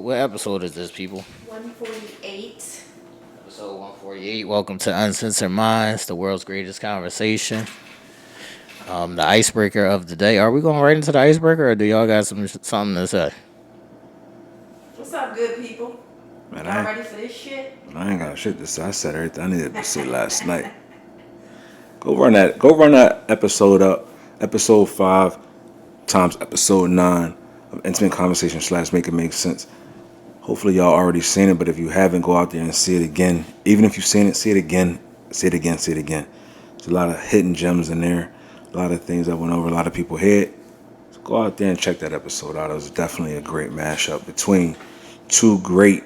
What episode is this, people? 148. Episode 148. Welcome to Uncensored Minds, the world's greatest conversation. The icebreaker of the day. Are we going right into the icebreaker, or do y'all got something to say? What's up, good people? Man, Y'all ready for this shit? I ain't got shit to say. I said everything I needed to say last night. Go run that episode up. Episode 5 times episode 9 of Intimate Conversation / Make It Make Sense. Hopefully y'all already seen it, but if you haven't, go out there and see it again. Even if you've seen it, see it again. See it again, see it again. There's a lot of hidden gems in there. A lot of things that went over a lot of people's head. So go out there and check that episode out. It was definitely a great mashup between two great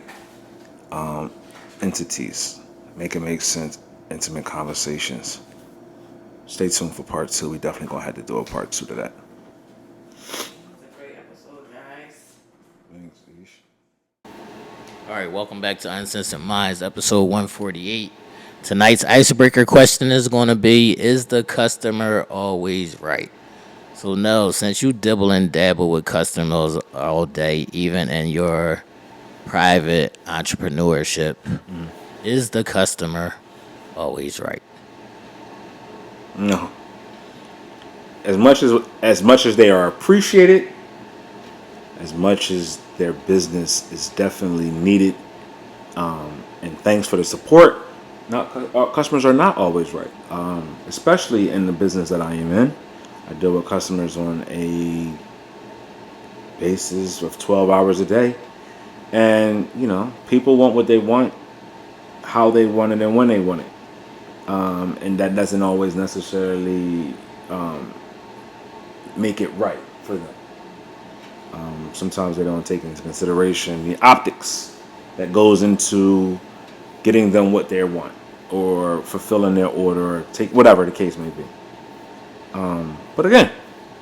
entities. Make it make sense. Intimate conversations. Stay tuned for part 2. We definitely gonna have to do a part 2 to that. It's a great episode, guys. Thanks, Aisha. All right, welcome back to Uncensored Minds, episode 148. Tonight's icebreaker question is going to be, is the customer always right? So, Nell, since you dibble and dabble with customers all day, even in your private entrepreneurship, is the customer always right? No. As much as they are appreciated, as much as their business is definitely needed, and thanks for the support. Customers are not always right, especially in the business that I am in. I deal with customers on a basis of 12 hours a day, and people want what they want, how they want it, and when they want it, and that doesn't always necessarily make it right for them. Sometimes they don't take into consideration the optics that goes into getting them what they want or fulfilling their order, or take whatever the case may be. But again,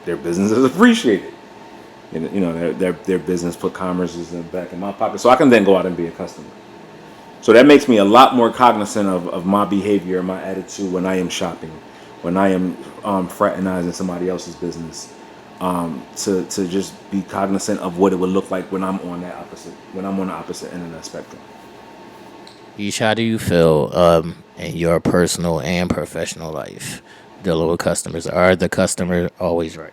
their business is appreciated. Their business put commerce back in my pocket, so I can then go out and be a customer. So that makes me a lot more cognizant of my behavior and my attitude when I am shopping, when I am fraternizing somebody else's business. To just be cognizant of what it would look like when I'm on the opposite end of that spectrum. Ish, how do you feel in your personal and professional life dealing with customers? Are the customer always right?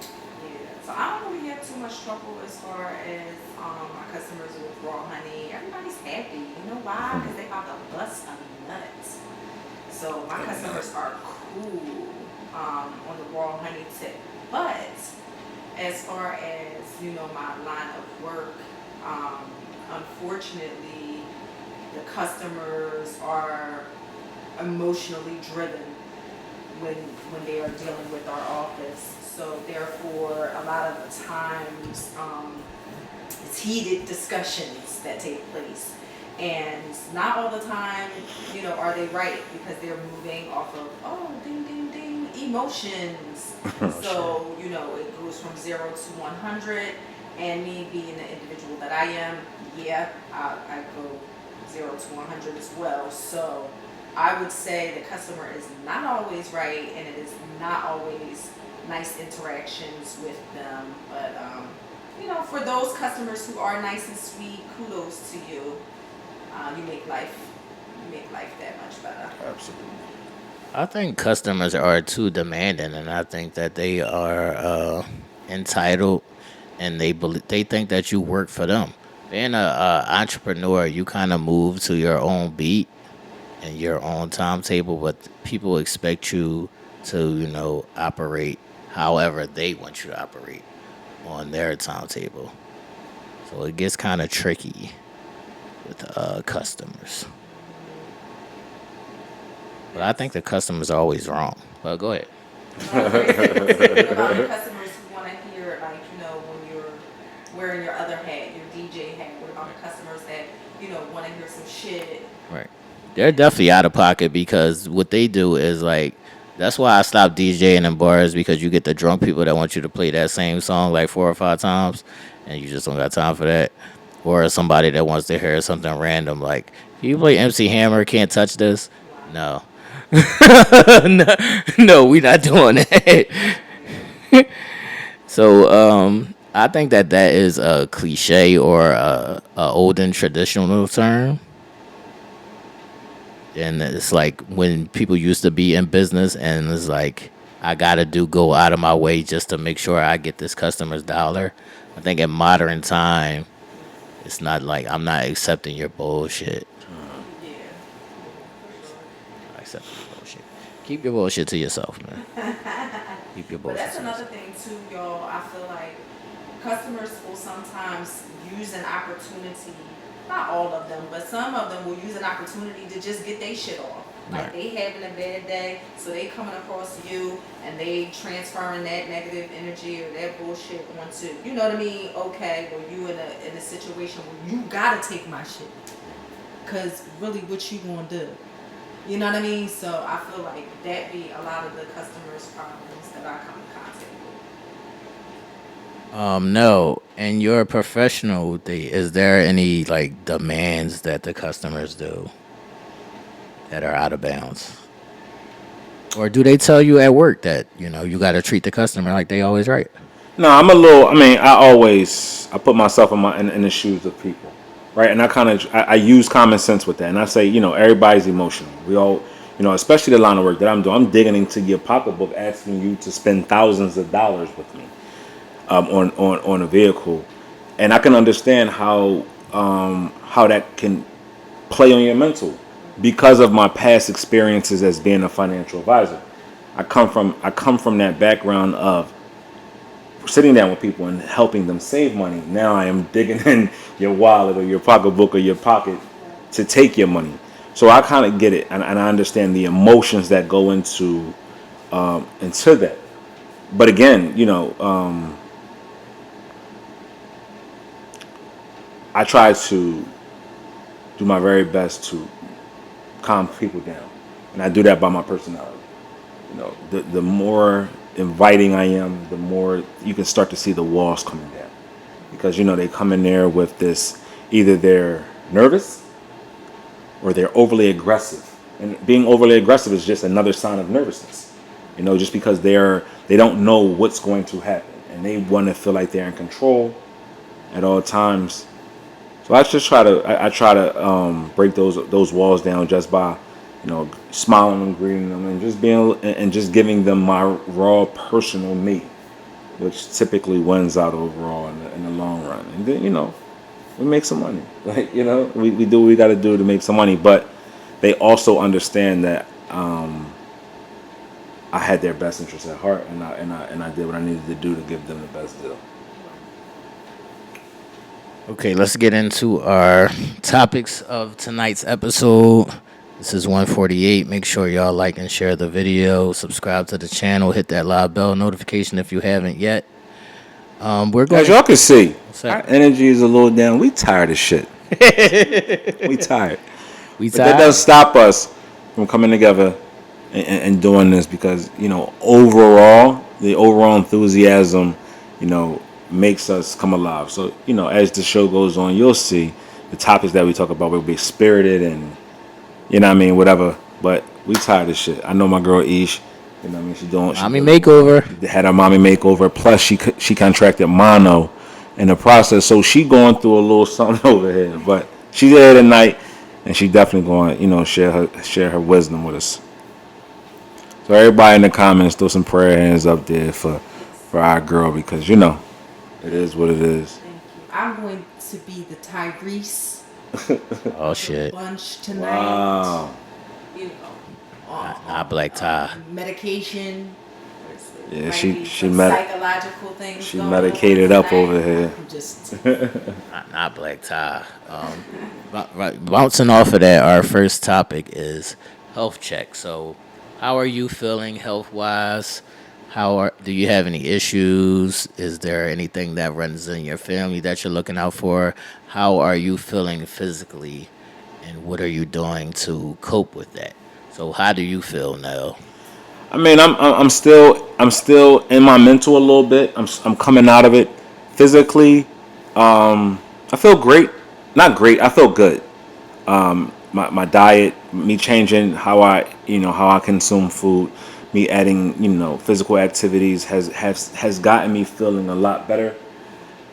Yeah. So I don't really have too much trouble as far as my customers with raw honey. Everybody's happy. You know why? Because they about to bust a nut. So my customers are cool on the raw honey tip. But as far as my line of work, unfortunately, the customers are emotionally driven when they are dealing with our office. So therefore, a lot of the times, it's heated discussions that take place. And not all the time, are they right, because they're moving off of, oh, ding, ding, ding, emotions. So, it goes from 0 to 100. And me being the individual that I am, I go 0 to 100 as well. So I would say the customer is not always right, and it is not always nice interactions with them. But, for those customers who are nice and sweet, kudos to you. You make life that much better. Absolutely. I think customers are too demanding, and I think that they are entitled, and they think that you work for them. Being a entrepreneur, you kind of move to your own beat and your own timetable, but people expect you to, operate however they want you to operate on their timetable. So it gets kind of tricky with customers. But I think the customers are always wrong. But go ahead. A lot of customers who want to hear, like, when you're wearing your other hat, your DJ hat. What about the customers that, want to hear some shit? Right. They're definitely out of pocket because what they do is like, that's why I stopped DJing in bars, because you get the drunk people that want you to play that same song like 4 or 5 times, and you just don't got time for that. Or somebody that wants to hear something random like, can you play MC Hammer? Can't touch this. Wow. No. No, we not doing that. So I think that that is a cliche or a olden traditional term. And it's like when people used to be in business and it's like I gotta do go out of my way just to make sure I get this customer's dollar. I think in modern time, it's not like I'm not accepting your bullshit. Yeah, yeah, for sure. I'm not accepting your bullshit. Keep your bullshit to yourself, man. Keep your But bullshit that's to another yourself. thing too, y'all. I feel like customers will sometimes use an opportunity. Not all of them, but some of them will use an opportunity to just get their shit off. Like Right. they having a bad day, so they coming across you and they transferring that negative energy or that bullshit onto, you know what I mean? Okay, well you in a situation where you gotta take my shit, cause really, what you gonna do? You know what I mean? So I feel like that be a lot of the customers' problems that I come in contact No. And your professional, is there any like demands that the customers do that are out of bounds? Or do they tell you at work that, you got to treat the customer like they always right? No, I'm a little. I mean, I put myself in the shoes of people, right? And I use common sense with that, and I say, everybody's emotional. We all, especially the line of work that I'm doing. I'm digging into your pocketbook, asking you to spend thousands of dollars with me on a vehicle, and I can understand how that can play on your mental because of my past experiences as being a financial advisor. I come from that background of sitting down with people and helping them save money. Now I am digging in your wallet or your pocketbook or your pocket to take your money. So I kind of get it, and I understand the emotions that go into that. But again, I try to do my very best to calm people down, and I do that by my personality. The more inviting I am, the more you can start to see the walls coming down. Because they come in there with this, either they're nervous or they're overly aggressive, and being overly aggressive is just another sign of nervousness. Just because they don't know what's going to happen and they want to feel like they're in control at all times. So I try to break those walls down just by smiling and greeting them and just being and just giving them my raw personal me, which typically wins out overall in the long run. And then we make some money. Like we do what we got to do to make some money, but they also understand that I had their best interests at heart, and I did what I needed to do to give them the best deal. Okay, let's get into our topics of tonight's episode. This is 148. Make sure y'all like and share the video, subscribe to the channel, hit that live bell notification if you haven't yet. We're As going y'all can see, What's our that? energy is a little down. We tired of shit. We tired. We But that doesn't tired? stop us from coming together and doing this because overall the overall enthusiasm you know makes us come alive. So as the show goes on, you'll see the topics that we talk about will be spirited and what I mean, whatever. But we tired of shit. I know my girl Ish. You know what I mean? She Mommy does makeover. had her mommy makeover. Plus she contracted mono in the process, so she going through a little something over here. But she's there tonight, and she definitely going share her wisdom with us. So everybody in the comments, throw some prayer hands up there with. for our girl because it is what it is. Thank you. I'm going to be the Tyrese Oh of the shit. bunch tonight. Wow. You know, Not black tie. medication. There Yeah, might she be she some med psychological things she going on medicated up over tonight. here. I'm just, Not black tie. Right, bouncing off of that, our first topic is health check. So, how are you feeling health wise? Do you have any issues? Is there anything that runs in your family that you're looking out for? How are you feeling physically, and what are you doing to cope with that? So, how do you feel now? I mean, I'm still in my mental a little bit. I'm coming out of it physically. I feel great. Not great. I feel good. My diet, me changing how I consume food, me adding physical activities has gotten me feeling a lot better.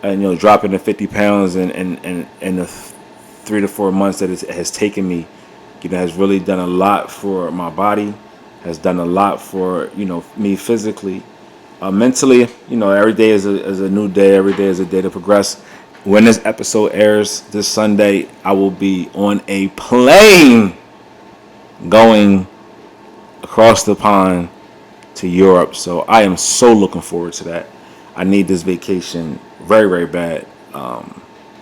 and dropping the 50 pounds and the 3 to 4 months that it has taken me, has really done a lot for my body, has done a lot for me physically, mentally. Every day is a new day. Every day is a day to progress. When this episode airs this Sunday, I will be on a plane going across the pond to Europe. So I am so looking forward to that. I need this vacation very, very bad.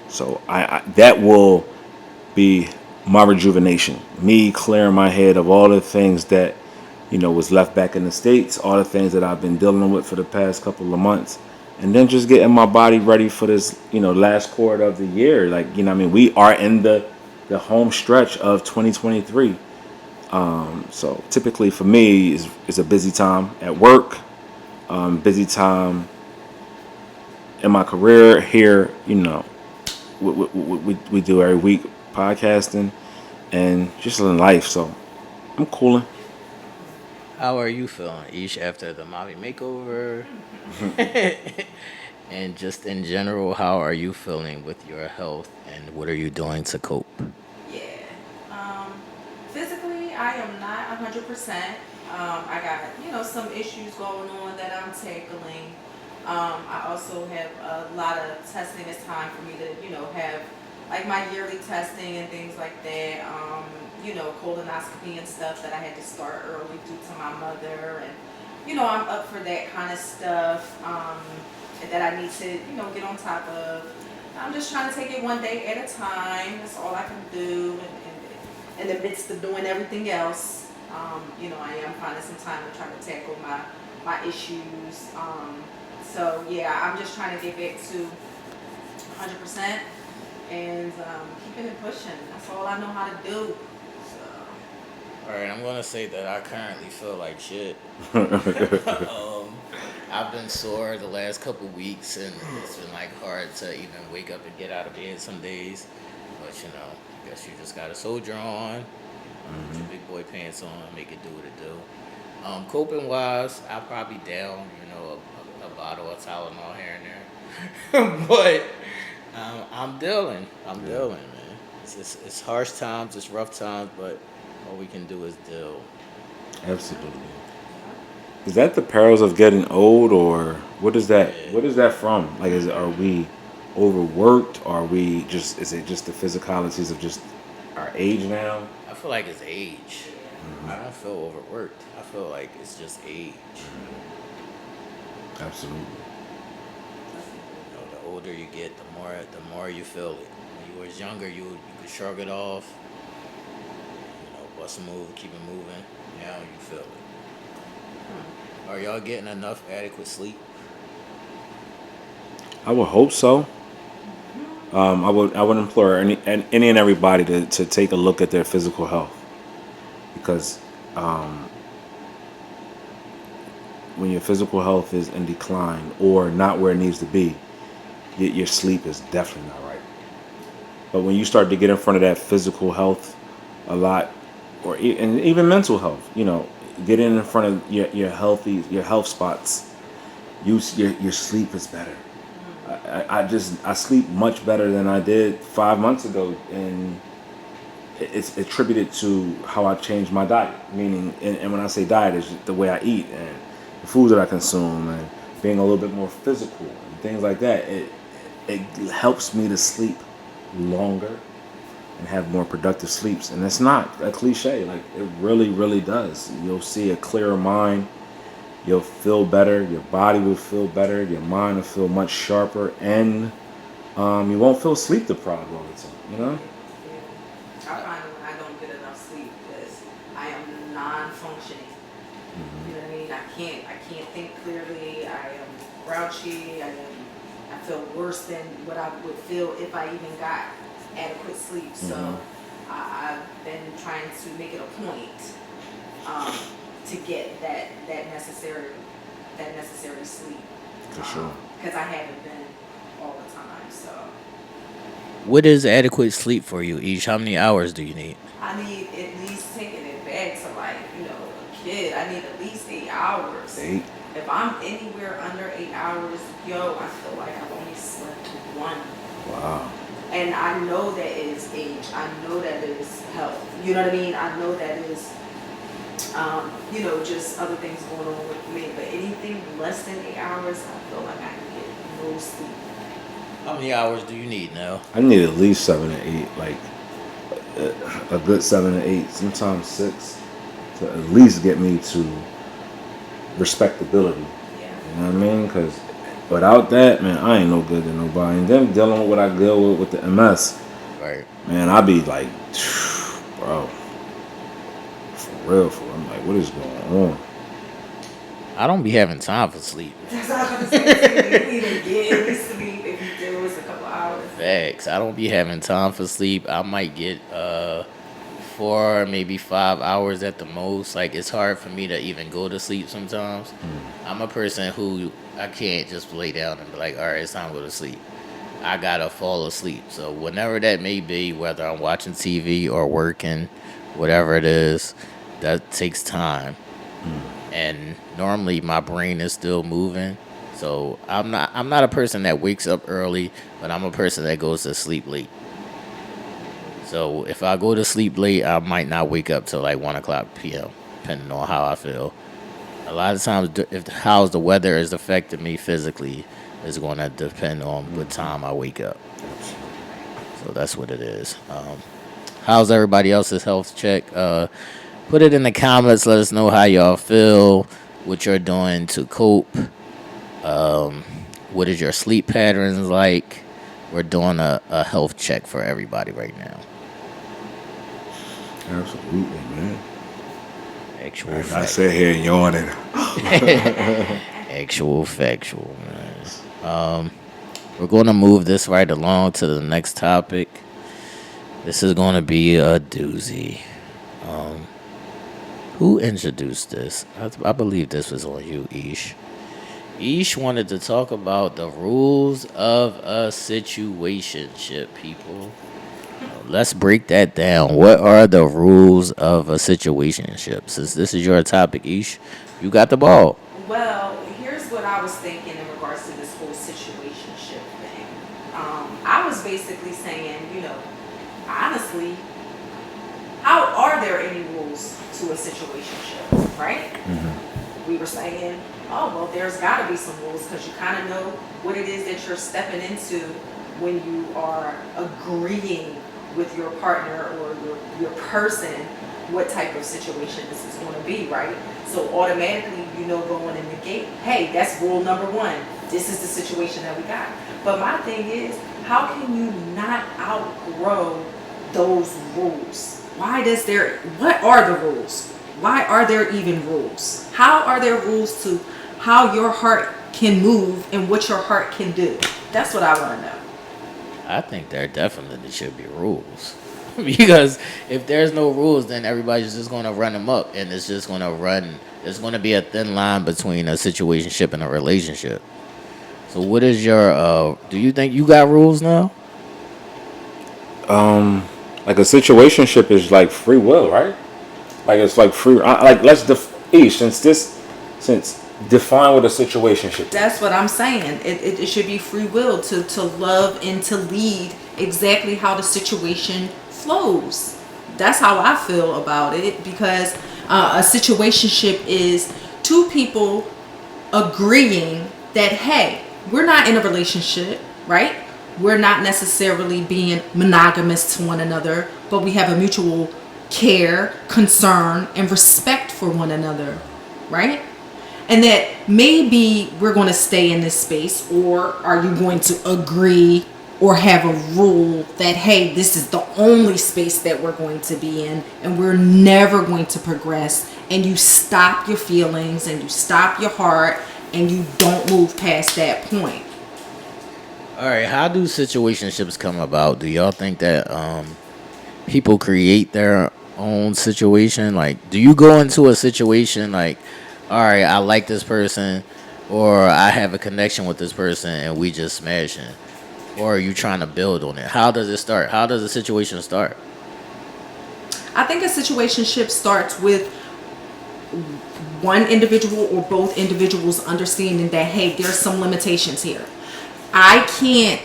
So I that will be my rejuvenation. Me clearing my head of all the things that was left back in the States, all the things that I've been dealing with for the past couple of months, and then just getting my body ready for this last quarter of the year. Like we are in the home stretch of 2023. So typically for me is a busy time at work, busy time in my career here. We do every week podcasting and just in life. So I'm cooling. How are you feeling, Ish, after the mommy makeover? And just in general, how are you feeling with your health and what are you doing to cope? Yeah. Physically, I am not 100%. I got, some issues going on that I'm tackling. I also have a lot of testing. It's time for me to, have like my yearly testing and things like that. Colonoscopy and stuff that I had to start early due to my mother. And, I'm up for that kind of stuff that I need to, get on top of. I'm just trying to take it one day at a time. That's all I can do. And in the midst of doing everything else, I am finding some time to try to tackle my issues. So yeah, I'm just trying to get back to 100% and keeping it pushing. That's all I know how to do. So All right, I'm gonna say that I currently feel like shit. I've been sore the last couple weeks, and it's been like hard to even wake up and get out of bed some days. But I guess you just gotta soldier on, put your big boy pants on, make it do what it do. Coping wise, I'll probably down, a bottle of Tylenol here and there. But I'm dealing. I'm Yeah, dealing, man. It's harsh times, it's rough times, but all we can do is deal. absolutely. yeah. Is that the perils of getting old, or what is that? Yeah. What is that from? Like, are we overworked? Are we just? Is it just the physicalities of just our age now? I feel like it's age. Yeah. I don't feel overworked. I feel like it's just age. Absolutely. The older you get, the more you feel it. When you was younger, you could shrug it off, bust a move, keep it moving. Now you feel it. Are y'all getting enough adequate sleep? I would hope so. I would implore any and everybody to take a look at their physical health, because when your physical health is in decline or not where it needs to be, your sleep is definitely not right. But when you start to get in front of that physical health a lot, and even mental health, get in front of your health spots, your sleep is better. I sleep much better than I did 5 months ago, and it's attributed to how I changed my diet. Meaning, and when I say diet, it's the way I eat and the foods that I consume, and being a little bit more physical and things like that. It helps me to sleep longer and have more productive sleeps. And it's not a cliche. Like, it really, really does. You'll see a clearer mind. You'll feel better. Your body will feel better. Your mind will feel much sharper, and you won't feel sleep deprived all the time. Yeah. I find when I don't get enough sleep is I am non-functioning. You know what I mean? I can't think clearly. I am grouchy. I feel worse than what I would feel if I even got adequate sleep. So I've been trying to make it a point to get that necessary sleep. For sure. Because I haven't been all the time. So What is adequate sleep for you, Ish? How many hours do you need? I need at least taking it back to like, a kid. I need at least 8 hours. Eight. If I'm anywhere under 8 hours, yo, I feel like I've only slept money. Wow. And I know that it is age. I know that it is health. You know what I mean? I know that it is, just other things going on with me. But anything less than 8 hours, I feel like I can get no sleep. How many hours do you need now? I need at least 7 to 8, like a good 7 to 8, sometimes 6, to at least get me to respectability. Yeah. You know what I mean? Because without that, man, I ain't no good to nobody. And then dealing with what I deal with the MS, Right. man, I be like, bro, for real, for real. I'm like, what is going on? I don't be having time for sleep. That's what I was going to say. You even get any sleep if you do it's a couple hours. Facts. I don't be having time for sleep. I might get 4, maybe 5 hours at the most. Like it's hard for me to even go to sleep sometimes. I'm a person who I can't just lay down and be like, all right, it's time to go to sleep. I gotta fall asleep. So whenever that may be, whether I'm watching TV or working, whatever it is, that takes time. And normally my brain is still moving. So I'm not a person that wakes up early, but I'm a person that goes to sleep late. So if I go to sleep late, I might not wake up till like 1 o'clock p.m. depending on how I feel. A lot of times, if how the weather is affecting me physically, is going to depend on what time I wake up. So that's what it is. How's everybody else's health check? Put it in the comments. Let us know how y'all feel, what you're doing to cope. What is your sleep patterns like? We're doing a health check for everybody right now. Absolutely, man. Actual I fact. sit here yawning. Actual factual, man. We're going to move this right along to the next topic. This is going to be a doozy. Who introduced this? I believe this was on you, Ish. Ish wanted to talk about the rules of a situationship, people. Let's break that down. What are the rules of a situationship? Since this is your topic, Ish, you got the ball. Well, here's what I was thinking in regards to this whole situationship thing. I was basically saying, honestly, how are there any rules to a situationship, right? We were saying, oh, well, there's got to be some rules because you kind of know what it is that you're stepping into when you are agreeing with your partner or your person what type of situation this is going to be, right? So automatically, going in the gate, hey, that's rule number 1. This is the situation that we got. But my thing is, how can you not outgrow those rules? What are the rules? Why are there even rules? How are there rules to how your heart can move and what your heart can do? That's what I want to know. I think there definitely should be rules. Because if there's no rules, then everybody's just going to run them up. And it's just going to run. There's going to be a thin line between a situationship and a relationship. So what is your, do you think you got rules now? Like a situationship is like free will, right? Like it's like free. Like let's since define what a situationship is. That's what I'm saying. It should be free will to love and to lead exactly how the situation flows. That's how I feel about it, because a situationship is two people agreeing that, hey, we're not in a relationship, right? We're not necessarily being monogamous to one another, but we have a mutual care, concern, and respect for one another, right? And that maybe we're going to stay in this space, or are you going to agree or have a rule that, hey, this is the only space that we're going to be in and we're never going to progress, and you stop your feelings and you stop your heart and you don't move past that point. All right, how do situationships come about? Do y'all think that people create their own situation? Like, do you go into a situation like, all right, I like this person, or I have a connection with this person, and we just smashing? Or are you trying to build on it? How does it start? How does a situation start? I think a situationship starts with one individual or both individuals understanding that, hey, there's some limitations here. I can't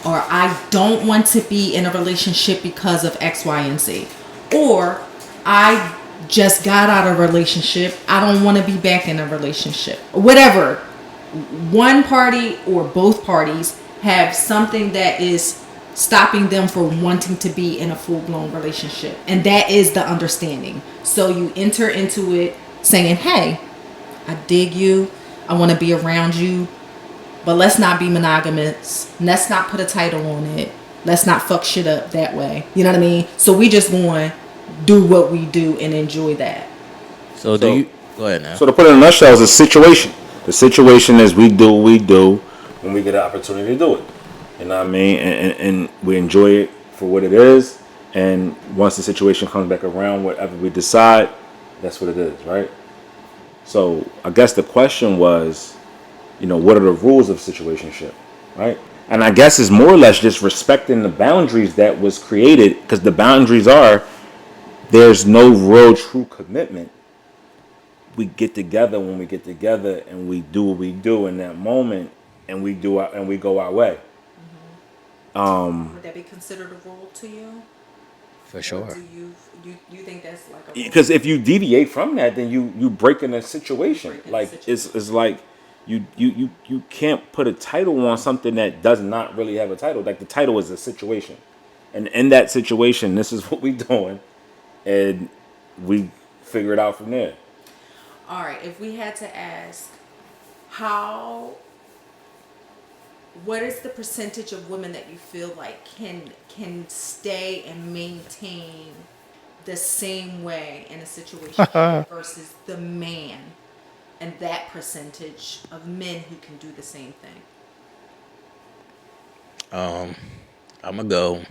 or I don't want to be in a relationship because of X, Y, and Z, or I just got out of a relationship, I don't want to be back in a relationship, or whatever. One party or both parties have something that is stopping them from wanting to be in a full-blown relationship, and that is the understanding. So you enter into it saying, hey, I dig you, I want to be around you, but let's not be monogamous. Let's not put a title on it. Let's not fuck shit up that way. You know what I mean? So we just going to do what we do and enjoy that. So do So, you go ahead now? so to put it in a nutshell, is a situation. The situation is we do what we do when we get an opportunity to do it. You know what I mean? And we enjoy it for what it is. And once the situation comes back around, whatever we decide, that's what it is, right? So I guess the question was, what are the rules of situationship, right? And I guess it's more or less just respecting the boundaries that was created, because the boundaries are there's no real true commitment. We get together when we get together, and we do what we do in that moment, and we go our way. Would that be considered a rule to you? For Or sure. do you think that's like a rule? Because if you deviate from that, then you break in a situation. Breaking the Like situation. it's like you can't put a title on something that does not really have a title. Like the title is a situation, and in that situation, this is what we doing, and we figure it out from there. All right, if we had to ask, how, what is the percentage of women that you feel like can stay and maintain the same way in a situation versus the man, and that percentage of men who can do the same thing? I'm gonna go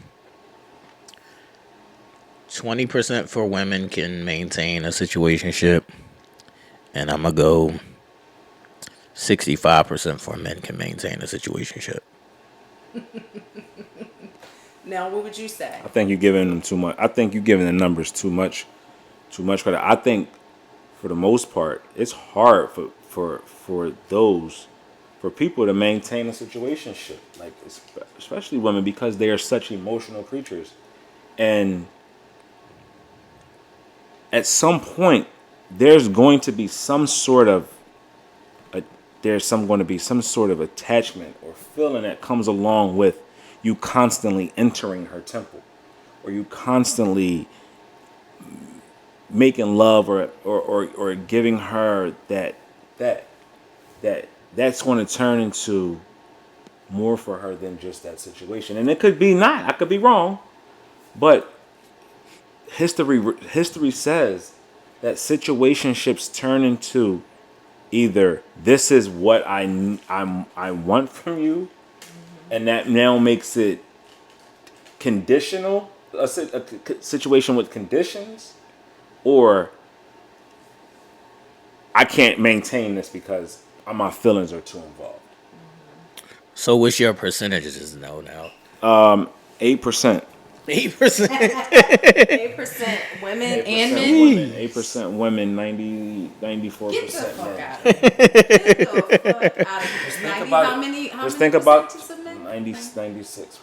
20% for women can maintain a situationship, and I'm gonna go 65% for men can maintain a situationship. Now, what would you say? I think you're giving them too much. I think you're giving the numbers too much credit. I think for the most part, it's hard for those for people to maintain a situationship, like especially women, because they are such emotional creatures, and at some point, there's going to be some sort of a, there's some going to be some sort of attachment or feeling that comes along with you constantly entering her temple, or you constantly making love, or giving her that that's going to turn into more for her than just that situation. And it could be not. I could be wrong, but history says that situationships turn into either this is what I want from you, and that now makes it conditional, a situation with conditions, or I can't maintain this because my feelings are too involved. So what's your percentages now? 8%. 8%. 8% women and 8% men? women. 8% women. 94 Get the percent fuck men. out of here. Get the fuck out of here. Think 90, about how it. many, how Just many think about percentages of men? 96%. 96.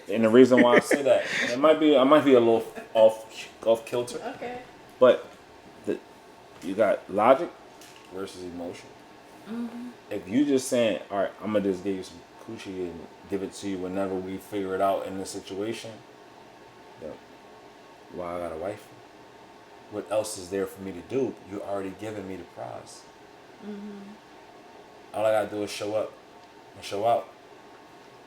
And the reason why I say that, I might be a little off kilter, Okay. but the, you got logic versus emotion. If you just saying, all right, I'm gonna just give you some coochie and give it to you whenever we figure it out in the situation, then why I got a wife? What else is there for me to do? You already given me the prize. All I gotta do is show up and show out.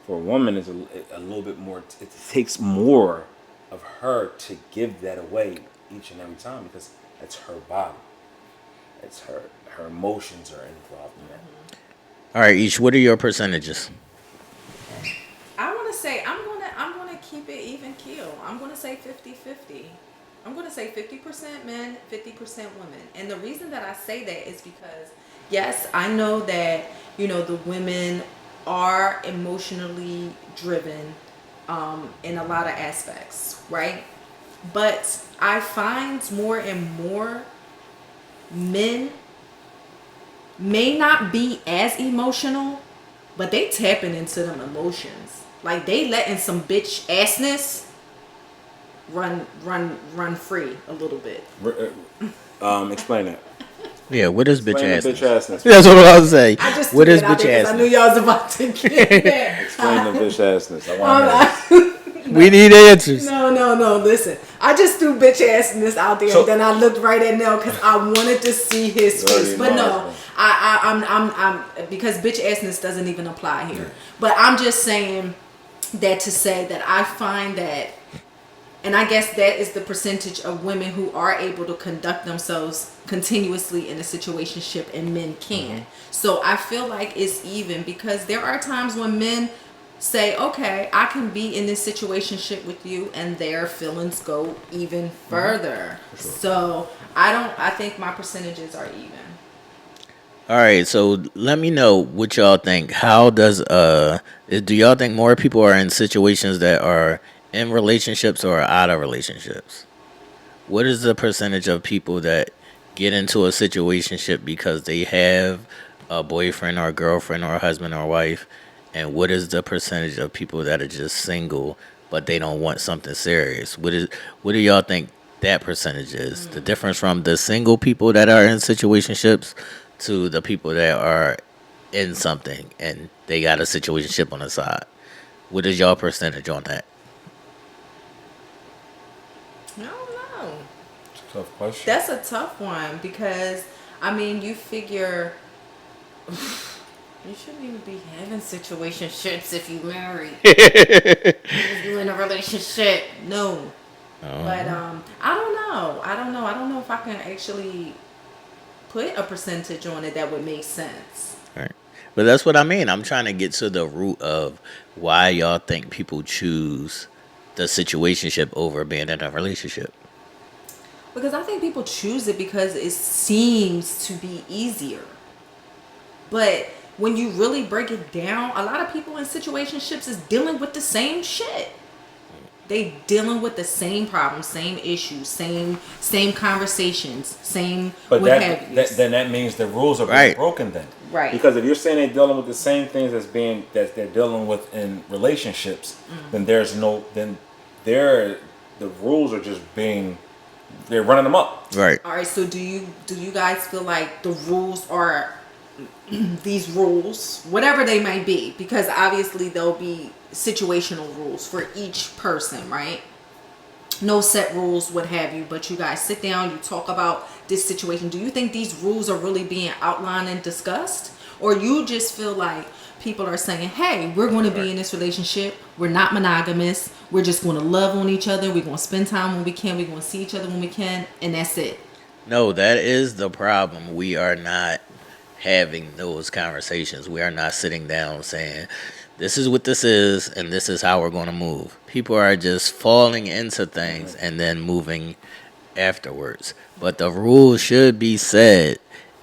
For a woman, it's a little bit more. It takes more of her to give that away each and every time, because it's her body. It's her emotions are involved in that. All right, each. What are your percentages? I want to say I'm gonna keep it even keel. I'm gonna say 50-50. I'm gonna say 50% men, 50% women. And the reason that I say that is because, yes, I know that the women are emotionally driven in a lot of aspects, right? But I find more and more men may not be as emotional, but they tapping into them emotions. Like they letting some bitch assness run free a little bit. Explain that. Yeah, what is bitch Explain the bitch assness? assness. That's what I was saying. I just What threw is that out bitch there because I knew assness? y'all was about to get that. Explain the bitch assness. I want to know. We need answers. No. Listen, I just threw bitch assness out there, So- and then I looked right at Nell because I wanted to see his You already face. But know no, it's I'm because bitch assness doesn't even apply here. But I'm just saying that to say that I find that, and I guess that is the percentage of women who are able to conduct themselves continuously in a situationship, and men can't. So I feel like it's even because there are times when men say, okay, I can be in this situationship with you, and their feelings go even further. So I think my percentages are even. All right, so let me know what y'all think. How does do y'all think more people are in situations that are in relationships or out of relationships? What is the percentage of people that get into a situationship because they have a boyfriend or a girlfriend or a husband or wife? And what is the percentage of people that are just single but they don't want something serious? What do y'all think that percentage is? The difference from the single people that are in situationships to the people that are in something and they got a situationship on the side. What is y'all percentage on that? I don't know. Tough question. That's a tough one because I mean, you figure you shouldn't even be having situationships if you married. If you in a relationship, no. But I don't know. I don't know if I can actually put a percentage on it that would make sense. Right. But that's what I mean. I'm trying to get to the root of why y'all think people choose the situationship over being in a relationship. Because I think people choose it because it seems to be easier. But when you really break it down, a lot of people in situationships is dealing with the same shit. They dealing with the same problems, same issues, same conversations, same But what have you. then that means the rules are being Right. broken then. Right. Because if you're saying they're dealing with the same things that they're dealing with in relationships, then the rules are just they're running them up. Right. All right, so do you guys feel like the rules are these rules, whatever they might be, because obviously there'll be situational rules for each person, right? No set rules, what have you, but you guys sit down, you talk about this situation. Do you think these rules are really being outlined and discussed? Or you just feel like people are saying, hey, we're going to be in this relationship. We're not monogamous. We're just going to love on each other. We're going to spend time when we can. We're going to see each other when we can. And that's it. No, that is the problem. We are not having those conversations. We are not sitting down saying, this is what this is, and this is how we're going to move. People are just falling into things and then moving afterwards. But the rules should be said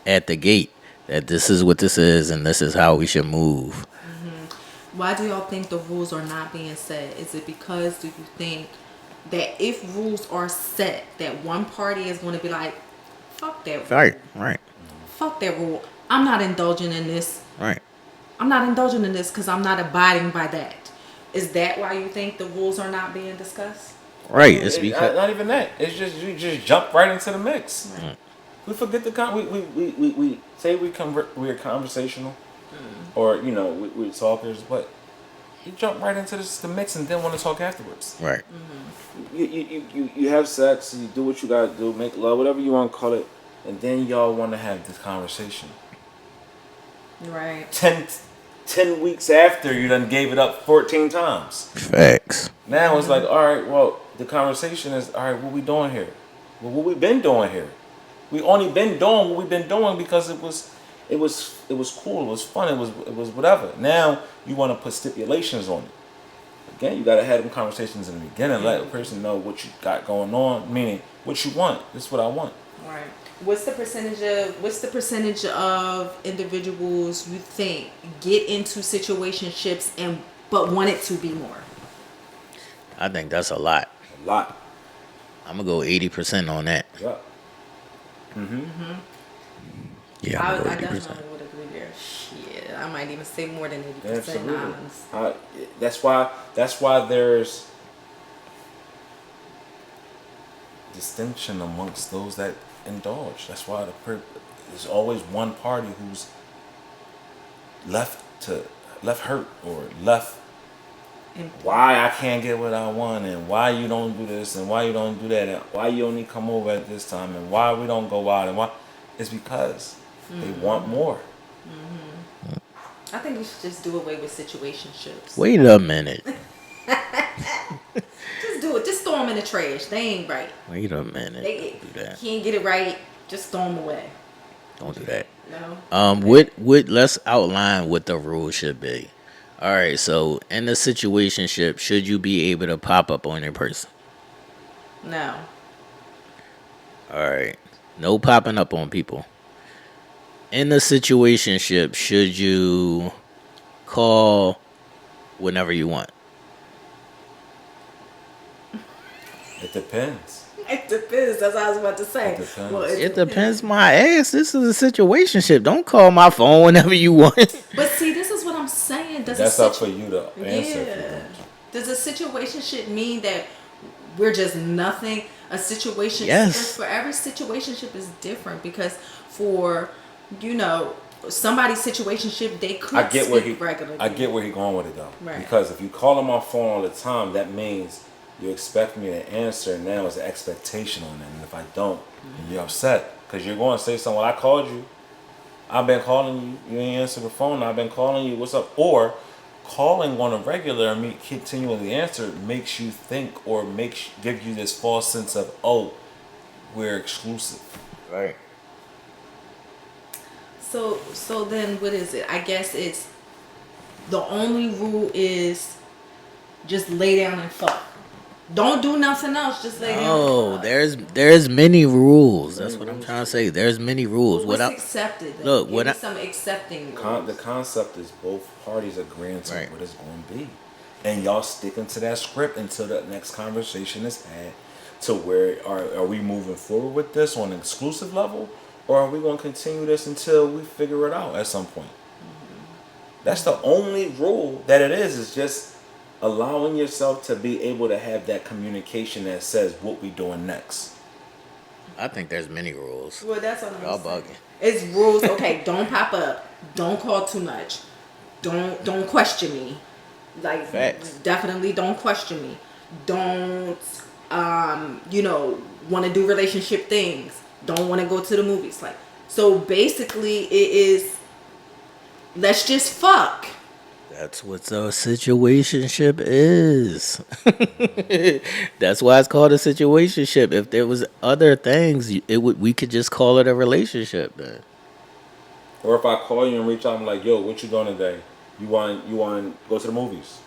at the gate that this is what this is and this is how we should move. Why do y'all think the rules are not being set? Is it because do you think that if rules are set, that one party is going to be like, fuck that rule. Right. Fuck that rule. I'm not indulging in this. Right. I'm not indulging in this because I'm not abiding by that. Is that why you think the rules are not being discussed? Right. It's because Not even that. It's just you just jump right into the mix. We forget the we say we're conversational, or we're talkers, but you jump right into the mix and then want to talk afterwards. right. You have sex, you do what you gotta do, make love, whatever you want to call it, and then y'all want to have this conversation. Right. 10 weeks after you done gave it up 14 times. Facts. Now it's like, all right, well, the conversation is, all right, what we doing here? Well, what we been doing here? We only been doing what we've been doing because it was cool, it was fun, it was whatever. Now you want to put stipulations on it. Again, you gotta have them conversations in the beginning, let a person know what you got going on, meaning what you want. This is what I want. Right. What's the percentage of individuals you think get into situationships but want it to be more? I think that's a lot. A lot. I'm gonna go 80% on that. Yeah. Yeah, I I'm gonna go 80%. definitely would agree there. Shit, I might even say more than 80%, Absolutely. honest. That's why there's distinction amongst those that indulge. That's why there's always one party who's left hurt or left why I can't get what I want and why you don't do this and why you don't do that and why you only come over at this time and why we don't go out and why it's because they want more. I think we should just do away with situationships. Wait a minute. Just do it. Just throw them in the trash. They ain't right. Wait a minute. They Don't do that. can't get it right. Just throw them away. Don't do that. No. Let's outline what the rule should be. All right, so in the situationship, should you be able to pop up on your person? No. All right, no popping up on people. In the situationship, should you call whenever you want? It depends. It depends. That's what I was about to say. It depends. Well, It depends my ass. This is a situationship. Don't call my phone whenever you want. But see, this is what I'm saying. That's up for you to answer. If you Yeah. want. Does a situationship mean that we're just nothing? A situation Yes. for every situationship is different because for somebody's situationship they could I get where speak regularly. I get where he going with it though. Right. Because if you call on my phone all the time, that means you expect me to answer, and now it's an expectation on it. And if I don't, then you're upset because you're going to say something. Well, I called you. I've been calling you. You ain't answer the phone. I've been calling you. What's up? Or calling on a regular and me continually answer makes you think or give you this false sense of, oh, we're exclusive. Right. So then what is it? I guess it's the only rule is just lay down and fuck. Don't do nothing else. Just lay down. Oh, And fuck. there's many rules. That's what I'm trying to say. There's many rules. What's What I, accepted? Then? look, Give what me I- some accepting. The rules. concept is both parties agreeing to Right. what it's going to be. And y'all sticking to that script until the next conversation is had to where are we moving forward with this on an exclusive level or are we going to continue this until we figure it out at some point? That's the only rule that it is just allowing yourself to be able to have that communication that says what we doing next. I think there's many rules. Well, that's what I'm Y'all saying. bugging. It's rules. Okay, don't pop up. Don't call too much. Don't question me. Like Facts. definitely don't question me. Don't want to do relationship things. Don't want to go to the movies. Like so basically it is let's just fuck. That's what a situationship is. That's why it's called a situationship. If there was other things, we could just call it a relationship then. Or if I call you and reach out, I'm like, yo, what you doing today? You want to go to the movies?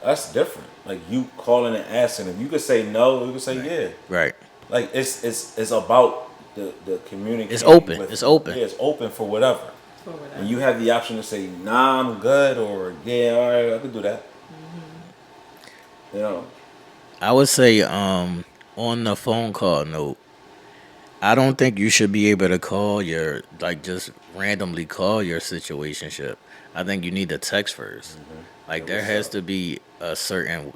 That's different. Like you calling and asking. If you could say no, you could say yeah. Right. Like it's about the communication. It's open. It's open. Yeah, it's open for whatever. For whatever. And you have the option to say, nah, I'm good, or yeah, all right, I could do that. You know, I would say on the phone call note, I don't think you should be able to call just randomly call your situationship. I think you need to text 1st. Like there has to be a certain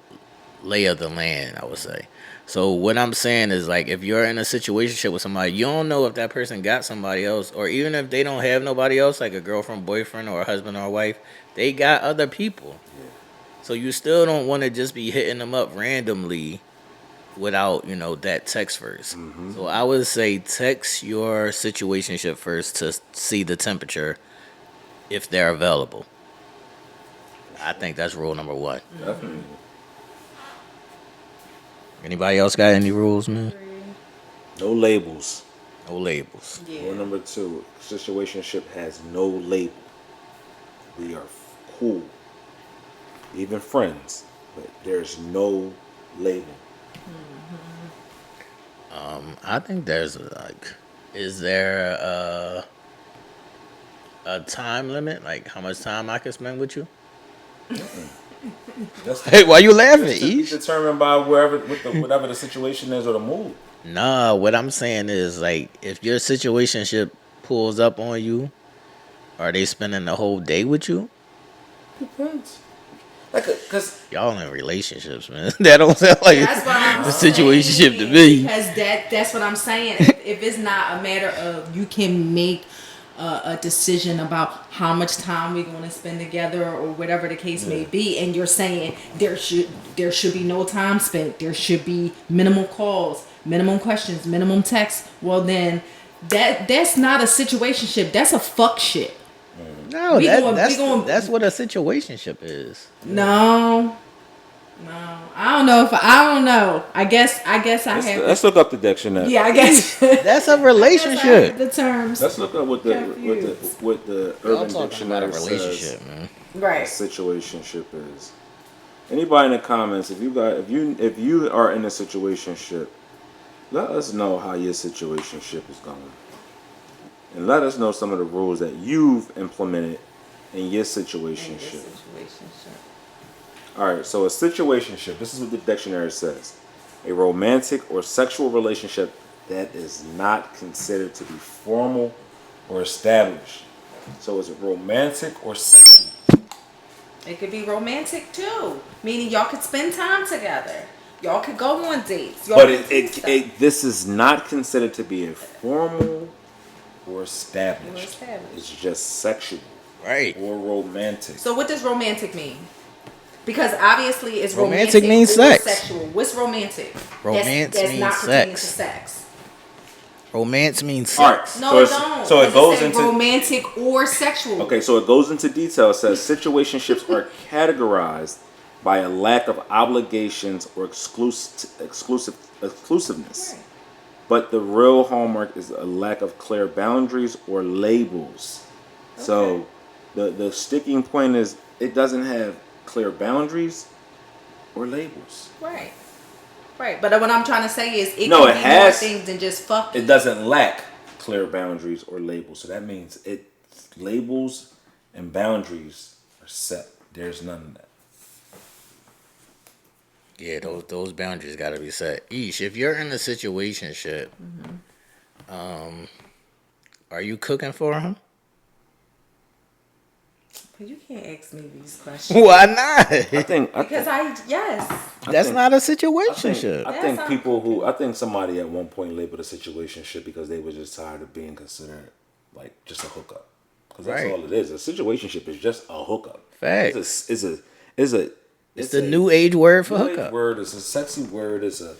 lay of the land, I would say. So what I'm saying is like if you're in a situationship with somebody, you don't know if that person got somebody else, or even if they don't have nobody else, like a girlfriend, boyfriend, or a husband or a wife, they got other people. So you still don't want to just be hitting them up randomly without, that text first. So I would say text your situationship first to see the temperature if they're available. I think that's rule number 1. definitely. Anybody else got any rules, man? No labels. No labels. Yeah. Rule number 2, situationship has no label. We are cool, even friends, but there's no label. I think there's is there a time limit? Like how much time I can spend with you? That's Hey, why you laughing, to be Ish? determined by whatever the situation is or the mood. Nah, what I'm saying is like if your situationship pulls up on you Are they spending the whole day with you? Depends. Like, cause Y'all in relationships, man. That don't sound like That's what I'm a situationship to saying. me. Because that's what I'm saying. If it's not a matter of you can make a decision about how much time we're going to spend together or whatever the case may be, and you're saying there should be no time spent, there should be minimal calls, minimum questions, minimum texts. Well, then that's not a situationship. That's a fuck shit. No, We that going we that's going that's what a situationship is. no. No, I don't know if I don't know. I guess I have let's to. look up the dictionary. Yeah, I guess. That's a I guess I have relationship. the terms Let's look up what confused. the Y'all Urban talking about a Dictionary says relationship, man. a Right. situationship is. Anybody in the comments, if you are in a situationship, let us know how your situationship is going, and let us know some of the rules that you've implemented in your situationship. All right, so a situationship. This is what the dictionary says: a romantic or sexual relationship that is not considered to be formal or established. So is it romantic or sexual? It could be romantic too, meaning y'all could spend time together. Y'all could go on dates. Y'all But could do stuff. this is not considered to be a formal or Or established. established. It's just sexual Right. or romantic. So what does romantic mean? Because obviously it's Romantic romantic means or sex. sexual. What's romantic? Romance that's means not pertaining to sex. sex. Romance means All right, sex. No, so it it's, don't. so it 'Cause goes say into romantic or sexual. okay, so it goes into detail. It says situationships are categorized by a lack of obligations or exclusiveness. Right. But the real hallmark is a lack of clear boundaries or labels. So the sticking point is it doesn't have clear boundaries or labels. Right. Right. But what I'm trying to say is it No, can it be more has. things than just fucking. It doesn't lack clear boundaries or labels. So that means it labels and boundaries are set. There's none of that. Yeah, those boundaries got to be set. Each, if you're in a situationship, are you cooking for him? But you can't ask me these questions. Why not? I think Because yes. That's think- not a I think situationship. I That's think not people who cooking. I think somebody at one point labeled a situationship because they were just tired of being considered like just a hookup. Because that's Right. all it is. A situationship is just a hookup. Facts. It's It's the new age word for new age hookup. word. It's a sexy word. It's a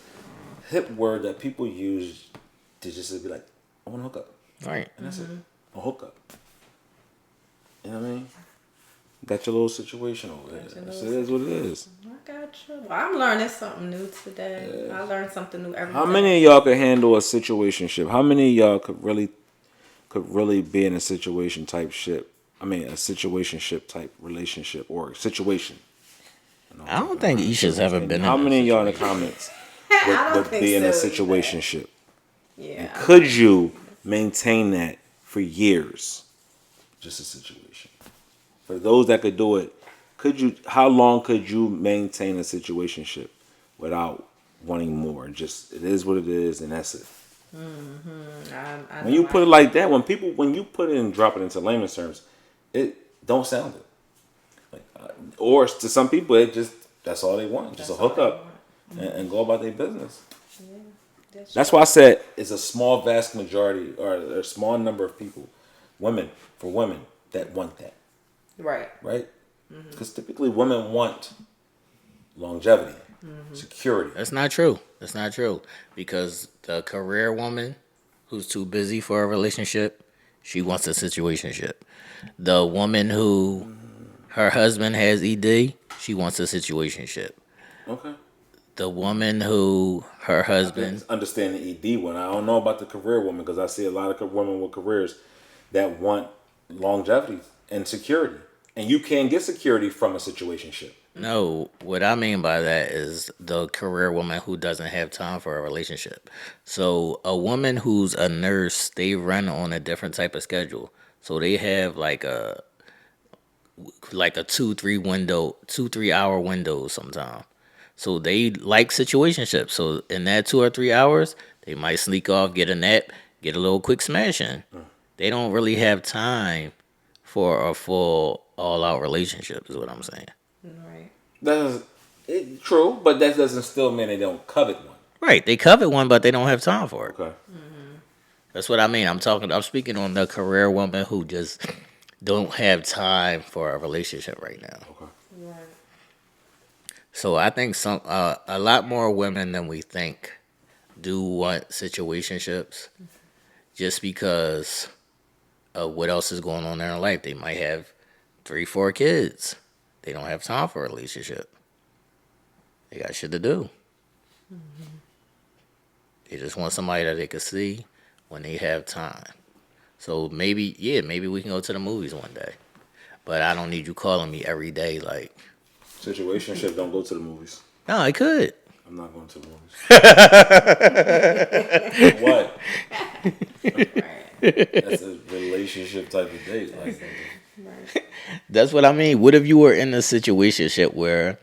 hip word that people use to just be like, I want to hook up, Right. and that's it. A hookup. You know what I mean? Got your little situation over there. It is what it is. I got you. Well, I'm learning something new today. I learn something new every How day. many of y'all could handle a situationship? How many of y'all could really be in a situation type ship? I mean, a situationship type relationship or situation. I don't think Isha's ever been How in many a of y'all in the situation. comments I don't would think be in a so either. situationship? Yeah. Could you maintain that for years? Just a situation. For those that could do it, could you? How long could you maintain a situationship without wanting more? Just it is what it is, and that's it. I When you put it like that, when you put it and drop it into layman's terms, it don't sound it. Like, or to some people, it just that's all they want, just a hookup, and go about their business. That's why I said it's a small, vast majority, or a small number of people, women that want that, Right. right? Because typically women want longevity, security. That's not true. That's not true. Because the career woman who's too busy for a relationship, she wants a situationship. The woman who her husband has ED, she wants a situationship. Okay. The woman who her I can husband, understand the ED one. I don't know about the career woman because I see a lot of women with careers that want longevity and security, and you can get security from a situationship. no, what I mean by that is the career woman who doesn't have time for a relationship. So a woman who's a nurse, they run on a different type of schedule. So they have like a 2 3 hour window sometimes. So they like situationships. So in that 2 or 3 hours, they might sneak off, get a nap, get a little quick smash in. They don't really have time for a full all out relationship. Is what I'm saying. Right. That's true, but that doesn't still mean they don't covet one. Right. They covet one, but they don't have time for it. Okay. That's what I mean. I'm speaking on the career woman who just don't have time for a relationship right now. Okay. Right. So I think a lot more women than we think do want situationships just because of what else is going on in their life. They might have 3, 4 kids. They don't have time for a relationship. They got shit to do. They just want somebody that they can see when they have time. So maybe, yeah, maybe we can go to the movies one day. But I don't need you calling me every day like, Situationship don't go to the movies. no, I could. I'm not going to the movies. What? Right. That's a relationship type of date. Like, Right. That's what I mean. What if you were in a situationship where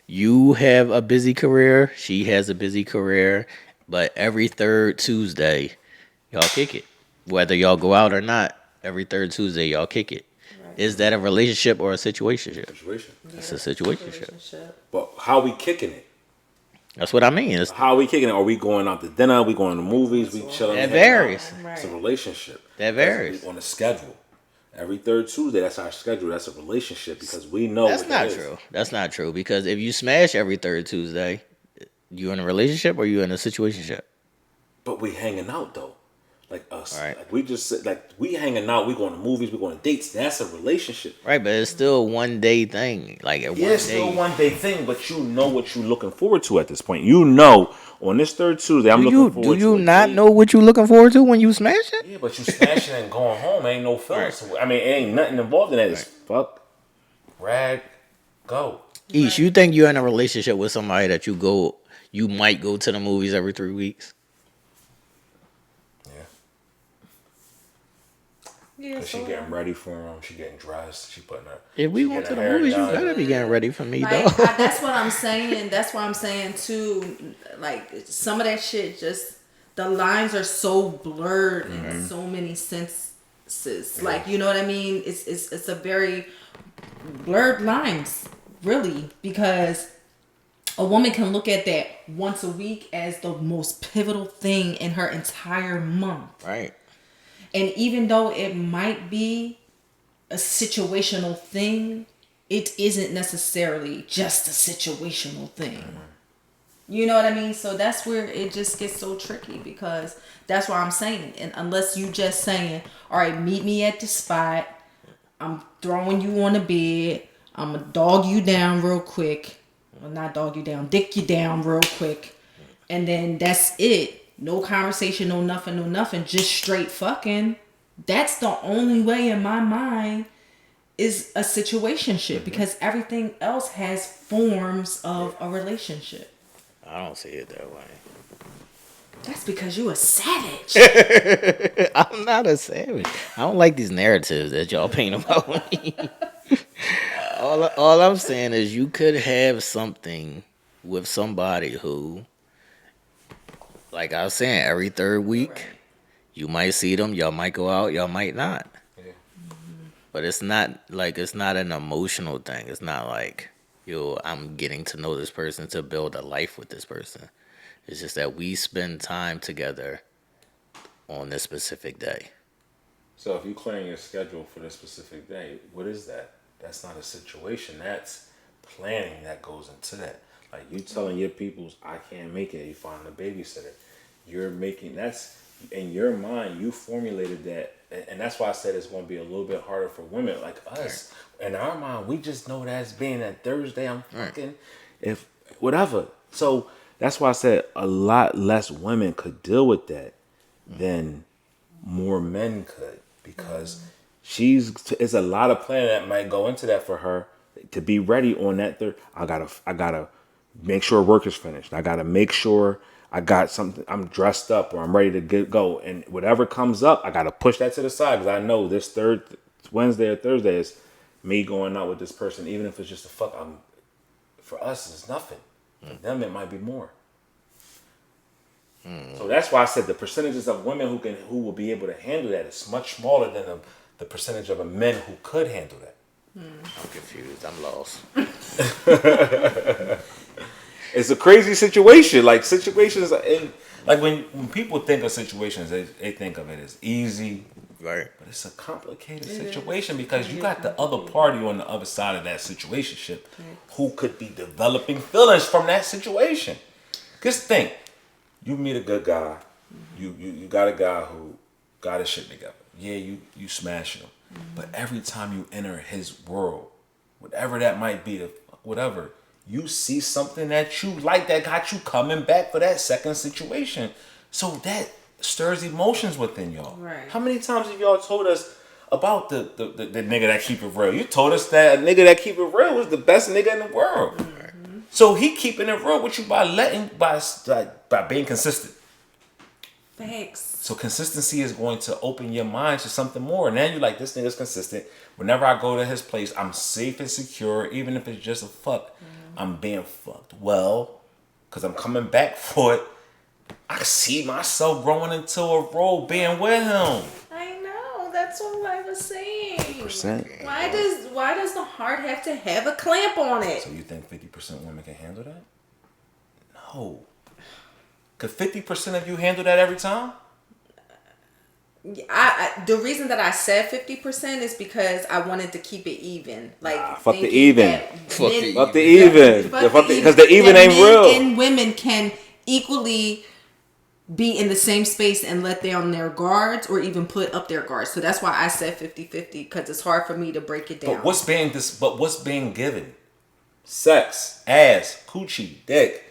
you have a busy career, she has a busy career, but every third Tuesday, y'all kick it. Whether y'all go out or not, every third Tuesday, y'all kick it. Right. Is that a relationship or a situationship? situation. It's a situationship. Relationship. But how we kicking it? That's what I mean. It's, How we kicking it? Are we going out to dinner? Are we going to movies? We chilling? that hanging out? varies. It's a Right. relationship. That That's varies. on the schedule. Every third Tuesday, that's our schedule. That's a relationship because we know That's what not it is. true. That's not true because if you smash every third Tuesday, you in a relationship or you in a situationship? But we hanging out though, like us. Right. Like we just sit, like we hanging out. We going to movies. We going to dates. That's a relationship. Right, but it's still a 1 day thing. Like Yeah, one it's still day. a 1 day thing, but you know what you're looking forward to at this point. You know, on this third Tuesday, I'm looking Do forward to you a not date. know what you looking forward to when you smash it? Yeah, but you smashing and going home ain't no feelings. I mean, it ain't nothing involved in that. It's fuck, rag, go. Each, you think you're in a relationship with somebody that you might go to the movies every 3 weeks? Yeah, Yeah. cause she So, getting ready for him. She getting dressed. She putting her. If we she went to getting the her hair movies, you done. better be getting ready for me, like, dog. that's what I'm saying. That's why I'm saying too. Like some of that shit, just the lines are so blurred in so many senses. Like you know what I mean? It's a very blurred lines, really, because a woman can look at that once a week as the most pivotal thing in her entire month. Right. And even though it might be a situational thing, it isn't necessarily just a situational thing. You know what I mean? So that's where it just gets so tricky because that's why I'm saying, and unless you just saying, all right, meet me at the spot, I'm throwing you on the bed, I'm gonna dog you down real quick. Well, not dog you down, dick you down real quick. And then that's it. No conversation, no nothing, just straight fucking. That's the only way in my mind is a situationship because everything else has forms of a relationship. I don't see it that way. That's because you a savage. I'm not a savage. I don't like these narratives that y'all paint about me. All I'm saying is you could have something with somebody who, like I was saying, every third week, you might see them, y'all might go out, y'all might not. Yeah. But it's not an emotional thing. It's not like, yo, I'm getting to know this person to build a life with this person. It's just that we spend time together on this specific day. So if you clearing your schedule for this specific day, what is that? That's not a situation. That's planning that goes into that. Like you telling your peoples, I can't make it. You find a babysitter. You're making that's in your mind. You formulated that, and that's why I said it's going to be a little bit harder for women like us. In our mind, we just know that as being that Thursday. I'm fucking if whatever. So that's why I said a lot less women could deal with that than more men could because it's a lot of planning that might go into that for her to be ready on that third. I gotta make sure work is finished. I gotta make sure I got something. I'm dressed up or I'm ready to go. And whatever comes up, I gotta push that to the side because I know this third Wednesday or Thursday is me going out with this person, even if it's just a fuck. For us, it's nothing. For them, it might be more. So that's why I said the percentages of women who will be able to handle that is much smaller than the percentage of men who could handle that. I'm confused. I'm lost. It's a crazy situation. Like situations, like when people think of situations, they think of it as easy, Right. but it's a complicated situation because you got the other party on the other side of that situationship who could be developing feelings from that situation. Just think, you meet a good guy, you got a guy who got his shit together. Yeah, you smashing him, but every time you enter his world, whatever that might be, whatever, you see something that you like that got you coming back for that second situation. So that stirs emotions within y'all. Right. How many times have y'all told us about the nigga that keep it real? You told us that a nigga that keep it real was the best nigga in the world. Mm-hmm. So he keeping it real with you by being consistent. Thanks. So consistency is going to open your mind to something more. Now you're like, this nigga's consistent. Whenever I go to his place, I'm safe and secure. Even if it's just a fuck, I'm being fucked. Well, because I'm coming back for it, I see myself growing into a role being with him. I know. That's what I was saying. 50%. Why does the heart have to have a clamp on it? So you think 50% women can handle that? No. Could 50% of you handle that every time? The reason that I said 50% is because I wanted to keep it even. Like fuck the even. Fuck the Fuck the even. Because the even ain't men real. and women can equally be in the same space and let down their guards or even put up their guards. So that's why I said 50-50, because it's hard for me to break it down. But what's being given? Sex, ass, coochie, dick.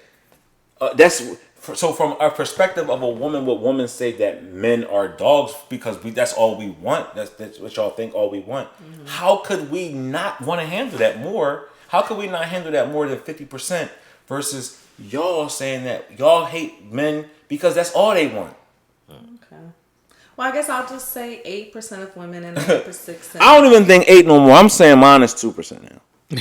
So from a perspective of a woman, what women say that men are dogs because that's all we want. That's what y'all think all we want. Mm-hmm. How could we not want to handle that more? How could we not handle that more than 50% versus y'all saying that y'all hate men because that's all they want? Okay. Well, I guess I'll just say 8% of women and 6%. I don't even think 8 no more. I'm saying minus 2% now. We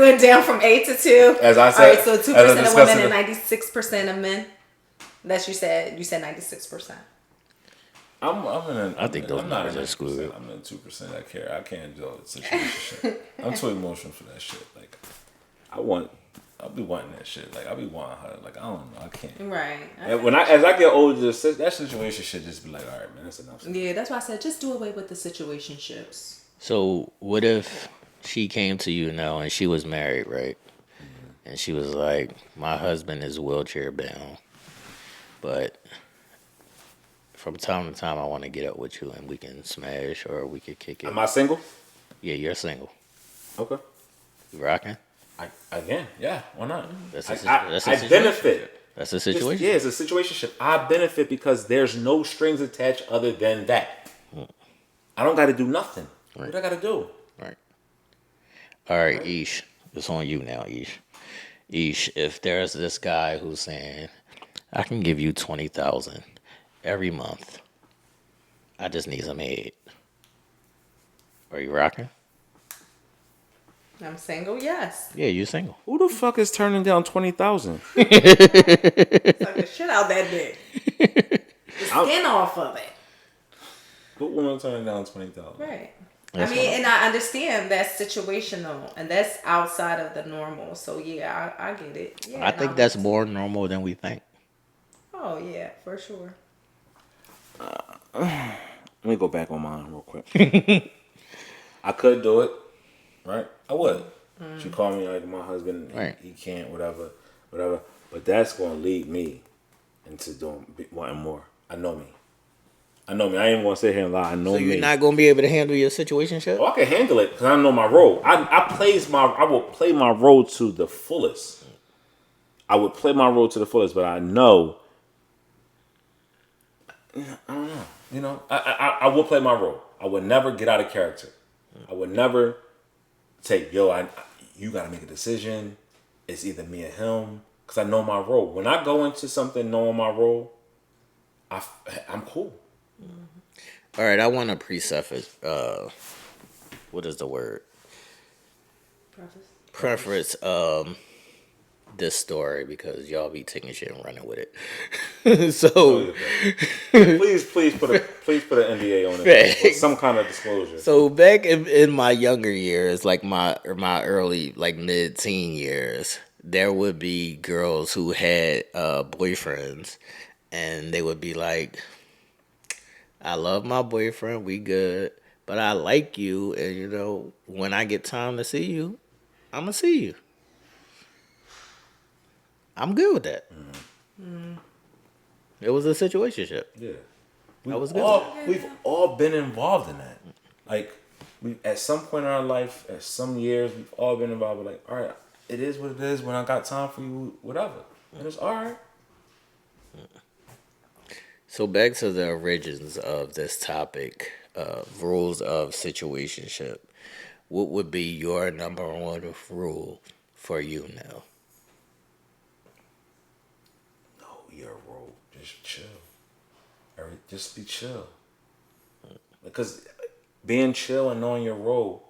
went down from 8 to 2. As I said, all right, so 2% of women and 96% of men. That's you said 96%. I think those numbers are screwed. I'm in 2%. I can't do it. Situationship. I'm too emotional for that shit. Like, I'll be wanting that shit. Like, I'll be wanting her. Like, I don't know. I can't. Right. And as I get older, that situation should just be like, all right, man, that's enough. Yeah, that's why I said just do away with the situationships. So what if she came to you now and she was married, right? Mm-hmm. And she was like, my husband is wheelchair bound, but from time to time I want to get up with you and we can smash or we could kick it. Am I single? Yeah, you're single. Okay. You rocking? Again, yeah, why not? I benefit. That's a situation. It's a situationship. I benefit because there's no strings attached other than that. I don't got to do nothing. Right. What I got to do? Right. All right, Ish. It's on you now, Ish. Ish, if there's this guy who's saying, I can give you $20,000 every month. I just need some head. Are you rocking? I'm single, yes. Yeah, you're single. Who the fuck is turning down 20,000? Suck the shit out that dick. The skin off of it. What woman turning down 20,000? Right. And I understand that's situational and that's outside of the normal. So yeah, I get it. Yeah, I think that's more normal than we think. Oh yeah, for sure. Let me go back on mine real quick. I could do it, right? I would. She called me like my husband, right. he can't, whatever. But that's going to lead me into wanting more. I know me. I ain't even going to sit here and lie. I know me. So you're not going to be able to handle your situationship? Oh, I can handle it because I know my role. I will play my role to the fullest. I would play my role to the fullest, but I know. I don't know. You know, I will play my role. I would never get out of character. I would never take, you got to make a decision. It's either me or him. Because I know my role. When I go into something knowing my role, I'm cool. Mm-hmm. All right, I want to preface. What is the word? Preface. This story because y'all be taking shit and running with it. So, please put a Please put an NDA on it. Or Facts. some kind of disclosure. So back in my younger years, like my early like mid-teen years, there would be girls who had boyfriends, and they would be like, "I love my boyfriend, we good, but I like you, and when I get time to see you, I'ma see you. I'm good with that." It was a situationship. Yeah. I was good. We've all been involved in that. Like, we at some point in our life, at some years, we've all been involved with like, all right, it is what it is. When I got time for you, whatever. And it's all right. So back to the origins of this topic, rules of situationship. What would be your number one rule for you now? No, you're a role. Just chill. All right, just be chill. Because being chill and knowing your role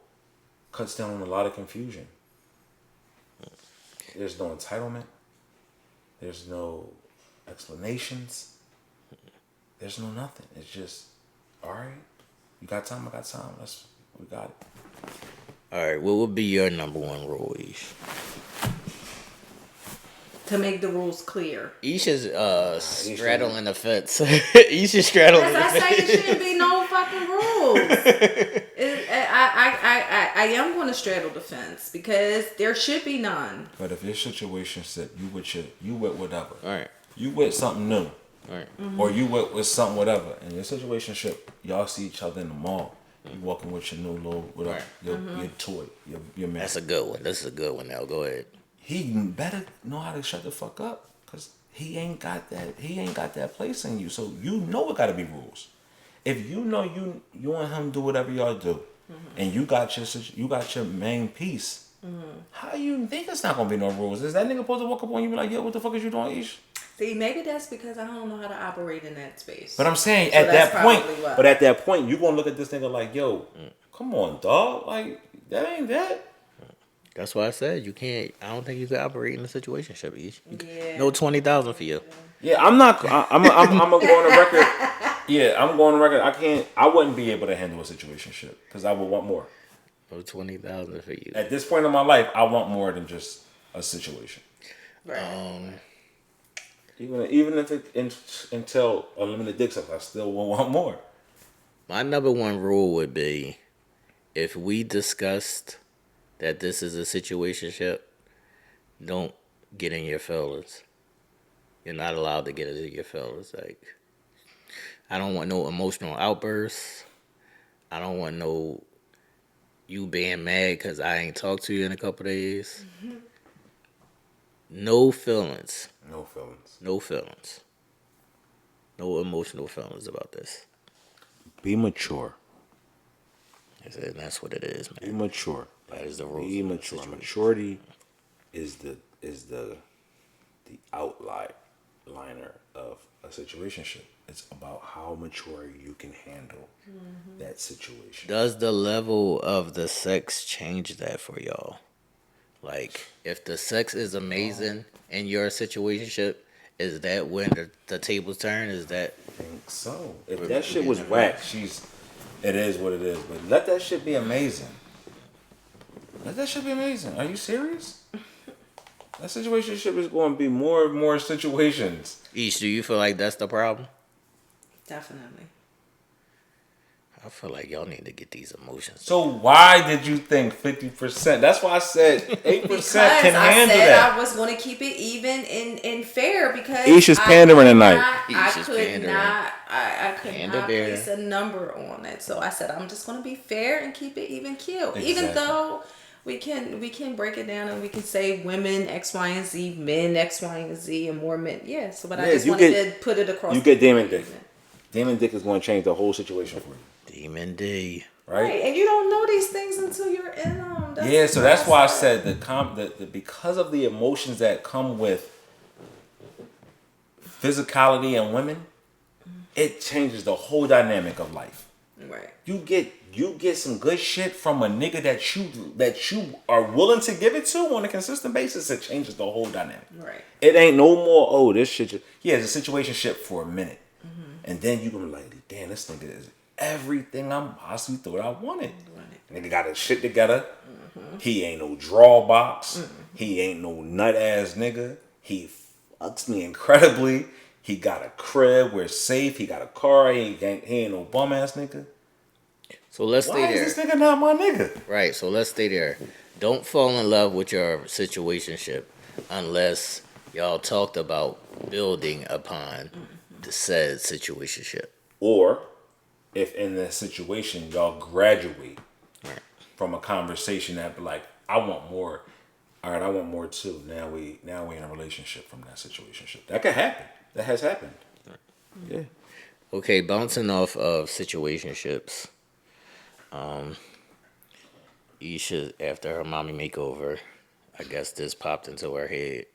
cuts down on a lot of confusion. There's no entitlement. There's no explanations. There's no nothing. It's just, all right, you got time, I got time. We got it. All right, what would be your number one rule, Ish? To make the rules clear. Isha's straddling the fence. Isha's straddling As the I fence. say, it shouldn't be no fucking rules. I am going to straddle the fence because there should be none. But if your situation said you with whatever. All right. You with something new. All right. Or you with something whatever. And your situationship, y'all see each other in the mall. You walking with your new little whatever, your toy, your man. That's a good one. This is a good one now. Go ahead. He better know how to shut the fuck up. Cause he ain't got that place in you. So you know it gotta be rules. If you know you and him do whatever y'all do, and you got your main piece, how you think it's not gonna be no rules? Is that nigga supposed to walk up on you and be like, yo, what the fuck is you doing, Ish? See, maybe that's because I don't know how to operate in that space. But I'm saying So at that's that point, probably why. but at that point, you gonna look at this nigga like, yo, come on, dog, like that ain't that. That's why I said you can't. I don't think you can operate in a situationship, Ish. Yeah. No 20,000 for you. Yeah, I'm not. I'm gonna go on the record. Yeah, I'm going on the record. I wouldn't be able to handle a situationship because I would want more. No 20,000 for you. At this point in my life, I want more than just a situation. Right. Even if it until unlimited dick sucks, I still will want more. My number one rule would be, if we discussed that this is a situationship, don't get in your feelings. You're not allowed to get into your feelings. Like, I don't want no emotional outbursts. I don't want no you being mad because I ain't talked to you in a couple days. No feelings. No feelings. No feelings. No emotional feelings about this. Be mature. I said, that's what it is, Be man. mature. That is the rules. Be mature. Maturity is the outliner of a situationship. It's about how mature you can handle that situation. Does the level of the sex change that for y'all? Like, if the sex is amazing in your situationship, is that when the tables turn? Is that... I think so. If that shit was whack, it is what it is. But let that shit be amazing. Let that shit be amazing. Are you serious? That situationship is going to be more and more situations. Ish, do you feel like that's the problem? Definitely. I feel like y'all need to get these emotions. So why did you think 50%? That's why I said 8% Because can I handle said that. I was going to keep it even and fair because Isha's pandering tonight. I Isha's could pandering. not. I could Pander not bear. place a number on it. So I said I'm just going to be fair and keep it even keel. Exactly. Even though we can break it down and we can say women X, Y, and Z, men X, Y, and Z, and more men. Yeah. So, but I just wanted to put it across. You get the Damon board. Dick. Damon Dick is going to change the whole situation for you. Demon D. Right, and you don't know these things until you're in them. Yeah, so that's why I said the because of the emotions that come with physicality and women, it changes the whole dynamic of life. Right. You get some good shit from a nigga that you are willing to give it to on a consistent basis. It changes the whole dynamic. Right. It ain't no more. Oh, this shit. Yeah, it's a situationship for a minute, and then you gonna be like, damn, this nigga is everything I'm possibly thought I wanted. Nigga got his shit together. He ain't no draw box. He ain't no nut ass nigga. He fucks me incredibly. He got a crib. We're safe. He got a car. He ain't no bum ass nigga. So let's Why stay there. is this nigga not my nigga? Right, so let's stay there. Don't fall in love with your situationship unless y'all talked about building upon the said situationship. Or if in the situation y'all graduate Right. from a conversation that be like, I want more. All right, I want more too. Now we in a relationship from that situationship. That could happen. That has happened. Yeah. Okay, bouncing off of situationships. Aisha, after her mommy makeover, I guess this popped into her head.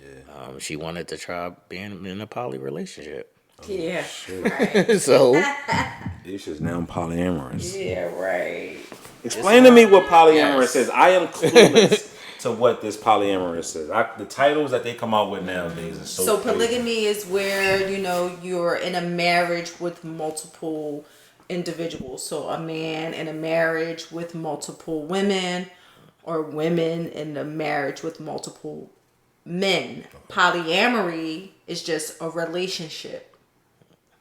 Yeah. She wanted to try being in a poly relationship. Yeah. Shit. Right. So Aisha's now polyamorous. Yeah, right. Explain to me what polyamorous Yes. is. I am clueless to what this polyamorous is. The titles that they come out with nowadays is so So crazy. polygamy is where, you're in a marriage with multiple individuals. So a man in a marriage with multiple women, or women in a marriage with multiple men. Polyamory is just a relationship.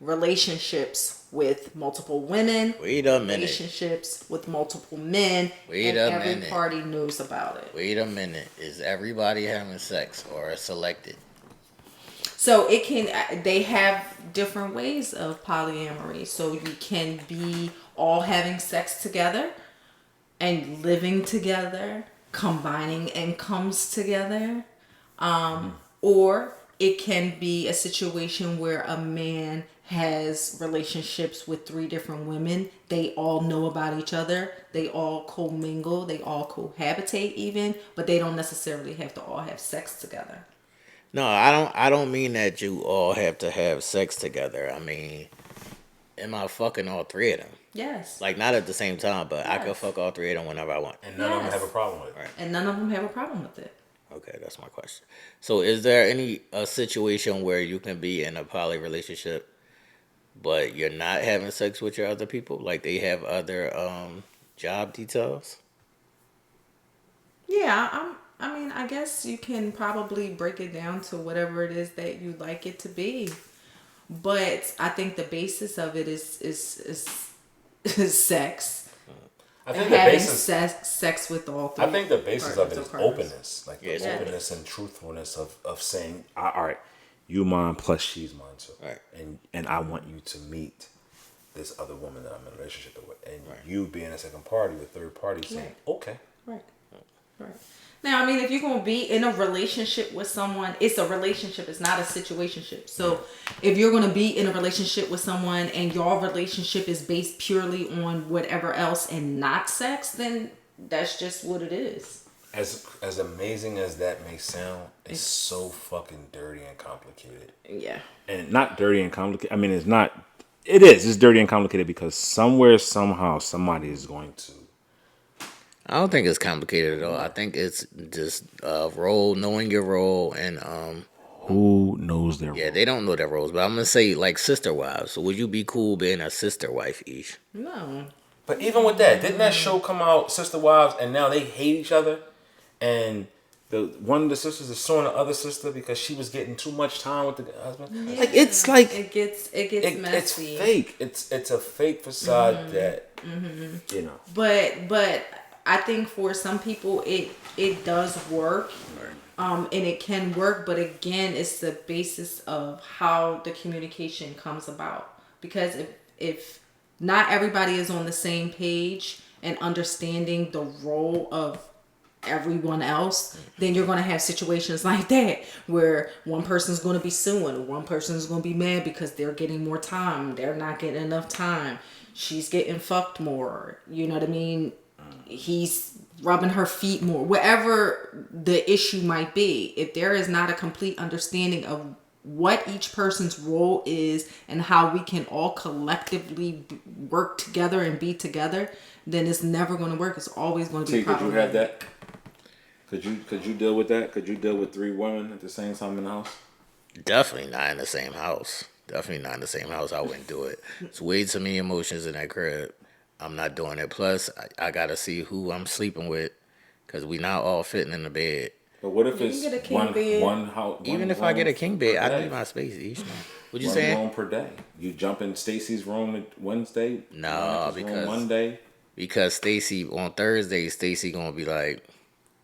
Relationships with multiple women. Wait a minute. Relationships with multiple men. Wait and a every minute. party knows about it. Wait a minute. Is everybody having sex or selected? So they have different ways of polyamory. So you can be all having sex together and living together, combining incomes together. Or it can be a situation where a man has relationships with 3 different women. They all know about each other. They all commingle. They all cohabitate even, but they don't necessarily have to all have sex together. No, I don't mean that you all have to have sex together. I mean, am I fucking all 3 of them? Yes. Like, not at the same time, but I could Yes. fuck all 3 of them whenever I want. And none of them have a problem with it. Right. And none of them have a problem with it. Okay, that's my question. So, is there a situation where you can be in a poly relationship, but you're not having sex with your other people? Like, they have other job details? Yeah, I guess you can probably break it down to whatever it is that you like it to be. But I think the basis of it is sex. I think And the having basis. sex with all 3. I think the basis of it is partners. openness, like Yeah, the yeah. openness and truthfulness of saying, all right, you mine plus she's mine too, Right. and I want you to meet this other woman that I'm in a relationship with, and you being a second party, a third party, saying, Right. okay, Right. Right. Now, I mean, if you're going to be in a relationship with someone, it's a relationship. It's not a situationship. So if you're going to be in a relationship with someone and your relationship is based purely on whatever else and not sex, then that's just what it is. as amazing as that may sound, it's so fucking dirty and complicated. Yeah. And not dirty and complicated. I mean, it's not. It is. It's dirty and complicated because somewhere, somehow, somebody is going to. I don't think it's complicated at all. I think it's just role, knowing your role, and Who knows their yeah, role? they don't know their roles. But I'm gonna say like sister wives. So would you be cool being a sister wife, Ish? No. But even with that, didn't that show come out, Sister Wives, and now they hate each other? And one of the sisters is suing the other sister because she was getting too much time with the husband. Yeah. Like it's like It gets it's messy. fake. It's a fake facade that you know. But I think for some people it does work. And it can work, but again, it's the basis of how the communication comes about. Because if not everybody is on the same page and understanding the role of everyone else, then you're going to have situations like that where one person's going to be suing, or one person's going to be mad because they're getting more time, they're not getting enough time, she's getting fucked more, you know what I mean, he's rubbing her feet more, whatever the issue might be. If there is not a complete understanding of what each person's role is and how we can all collectively work together and be together, then it's never going to work. It's always going to be Could you have problematic. that? Could you deal with that? Could you deal with 3 women at the same time in the house? Definitely not in the same house. Definitely not in the same house. I wouldn't do it. It's way too many emotions in that crib. I'm not doing it. Plus, I gotta see who I'm sleeping with, cause we not all fitting in the bed. But what if You can it's get a king bed. one house, Even one if I get room a king per bed, I day? need my space each night. What you One saying? room per day. You jump in Stacy's room Wednesday, No, Monica's room because Monday. Stacy on Thursday, Stacy gonna be like,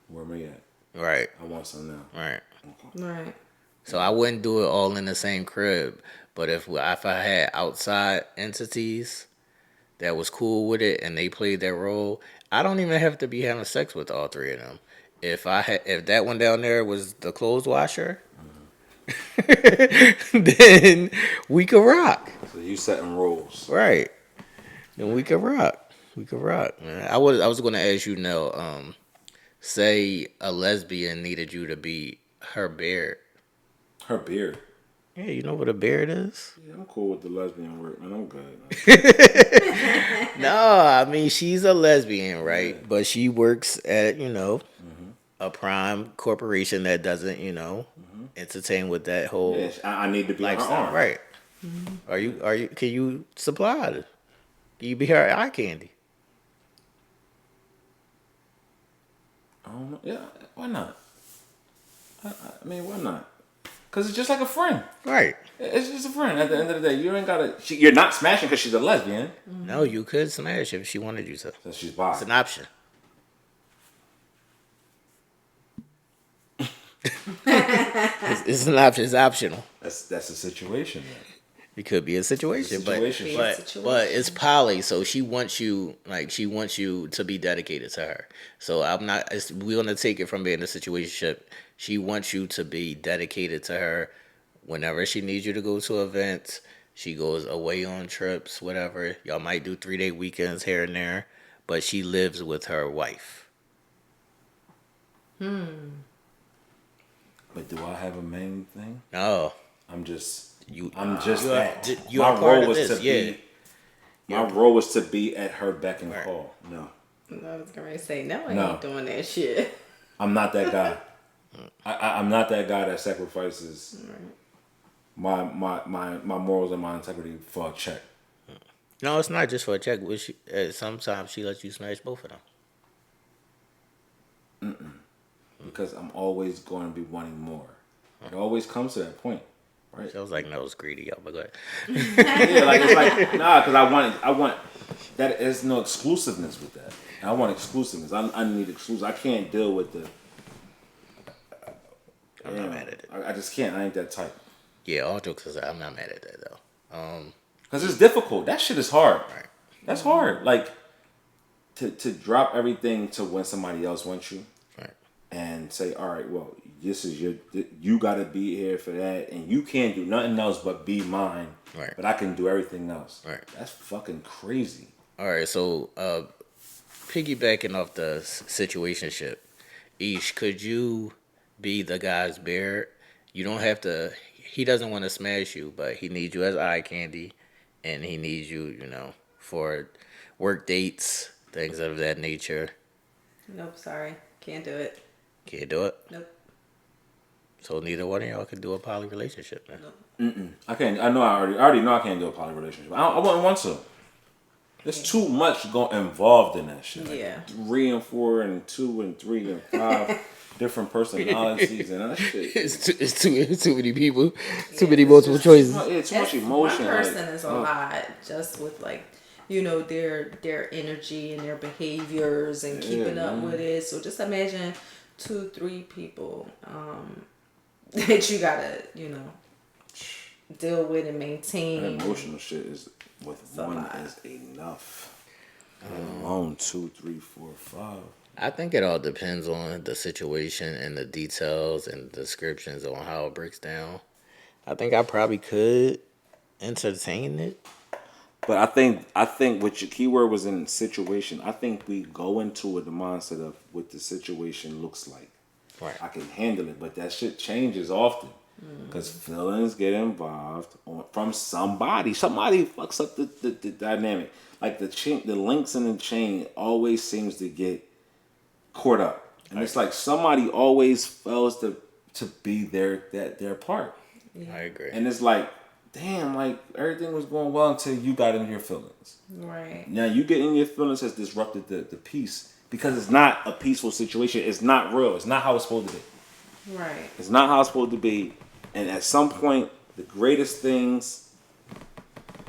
Where me at? right, I want some now. right. Right. So I wouldn't do it all in the same crib. But if I had outside entities that was cool with it and they played their role, I don't even have to be having sex with all three of them. If that one down there was the clothes washer, then we could rock. So you setting rules. Right. Then we could rock. We could rock, man. I was gonna ask you now, say a lesbian needed you to be her beard. Her beard. Yeah, you know what a beard is? Yeah, I'm cool with the lesbian work, man. I'm good. No, I mean she's a lesbian, right? Yeah. But she works at, a prime corporation that doesn't, entertain with that whole Yeah, I need to be on her lifestyle. arm. Right. Are you can you supply it? Can you be her eye candy? I don't know. Yeah, why not? I mean, why not? Because it's just like a friend. Right. It's just a friend. At the end of the day, you ain't gotta. You're not smashing because she's a lesbian. No, you could smash if she wanted you to. So she's bi. It's an option. It's an option. It's optional. That's a situation. Then. It could be a situation, It's a situationship. but it's poly, so she wants you to be dedicated to her. So I'm not. We're gonna take it from being a situationship. She wants you to be dedicated to her. Whenever she needs you to go to events, she goes away on trips, whatever. Y'all might do 3-day weekends here and there, but she lives with her wife. But do I have a main thing? No, I'm just. you. I'm just that. You My are part role of was this. to Yeah. be. My role was to be at her beck and call. No, I was gonna say no. I No. ain't doing that shit. I'm not that guy. I'm not that guy that sacrifices my morals and my integrity for a check. No, it's not just for a check. Sometimes she lets you smash both of them. Because I'm always going to be wanting more. It always comes to that point, right? Sounds like no, it's greedy, y'all. But go ahead. Yeah, like it's like nah, because I want that. There's no exclusiveness with that. I want exclusiveness. I need exclusive. I can't deal with the. I'm not mad at it. I just can't. I ain't that type. Yeah, all jokes aside, I'm not mad at that though. Because it's difficult. That shit is hard. Right. That's hard. Like to drop everything to when somebody else wants you. Right. And say, all right, well, this is you got to be here for that, and you can't do nothing else but be mine. Right. But I can do everything else. Right. That's fucking crazy. All right. So, piggybacking off the situationship, Ish, could you be the guy's bear? You don't have to. He doesn't want to smash you, but he needs you as eye candy, and he needs you, for work dates, things of that nature. Nope. Sorry. Can't do it. Can't do it. Nope. So neither one of y'all can do a poly relationship, man. Nope. I can't. I already know I can't do a poly relationship. I wouldn't want to. There's too much involved in that shit. Like Yeah. 3 and 4 and 2 and 3 and 5 different personalities and that shit. It's too many people, too many multiple choices. Yeah, too much emotion. One person like, is a lot, just with their energy and their behaviors and keeping up with it. So just imagine 2-3 people that you gotta deal with and maintain. That emotional shit is with one is enough. Alone 2, 3, 4, 5. I think it all depends on the situation and the details and descriptions on how it breaks down. I think I probably could entertain it. But I think what your keyword was in situation. I think we go into it the mindset of what the situation looks like. Right. I can handle it, but that shit changes often because feelings get involved from somebody. Somebody fucks up the dynamic. Like the links in the chain always seems to get caught up, and it's like somebody always fails to be their part. I agree. And it's like damn, like everything was going well until you got in your feelings. Right. Now you get in your feelings has disrupted the peace because it's not a peaceful situation. It's not real. It's not how it's supposed to be. Right. It's not how it's supposed to be. And at some point, the greatest things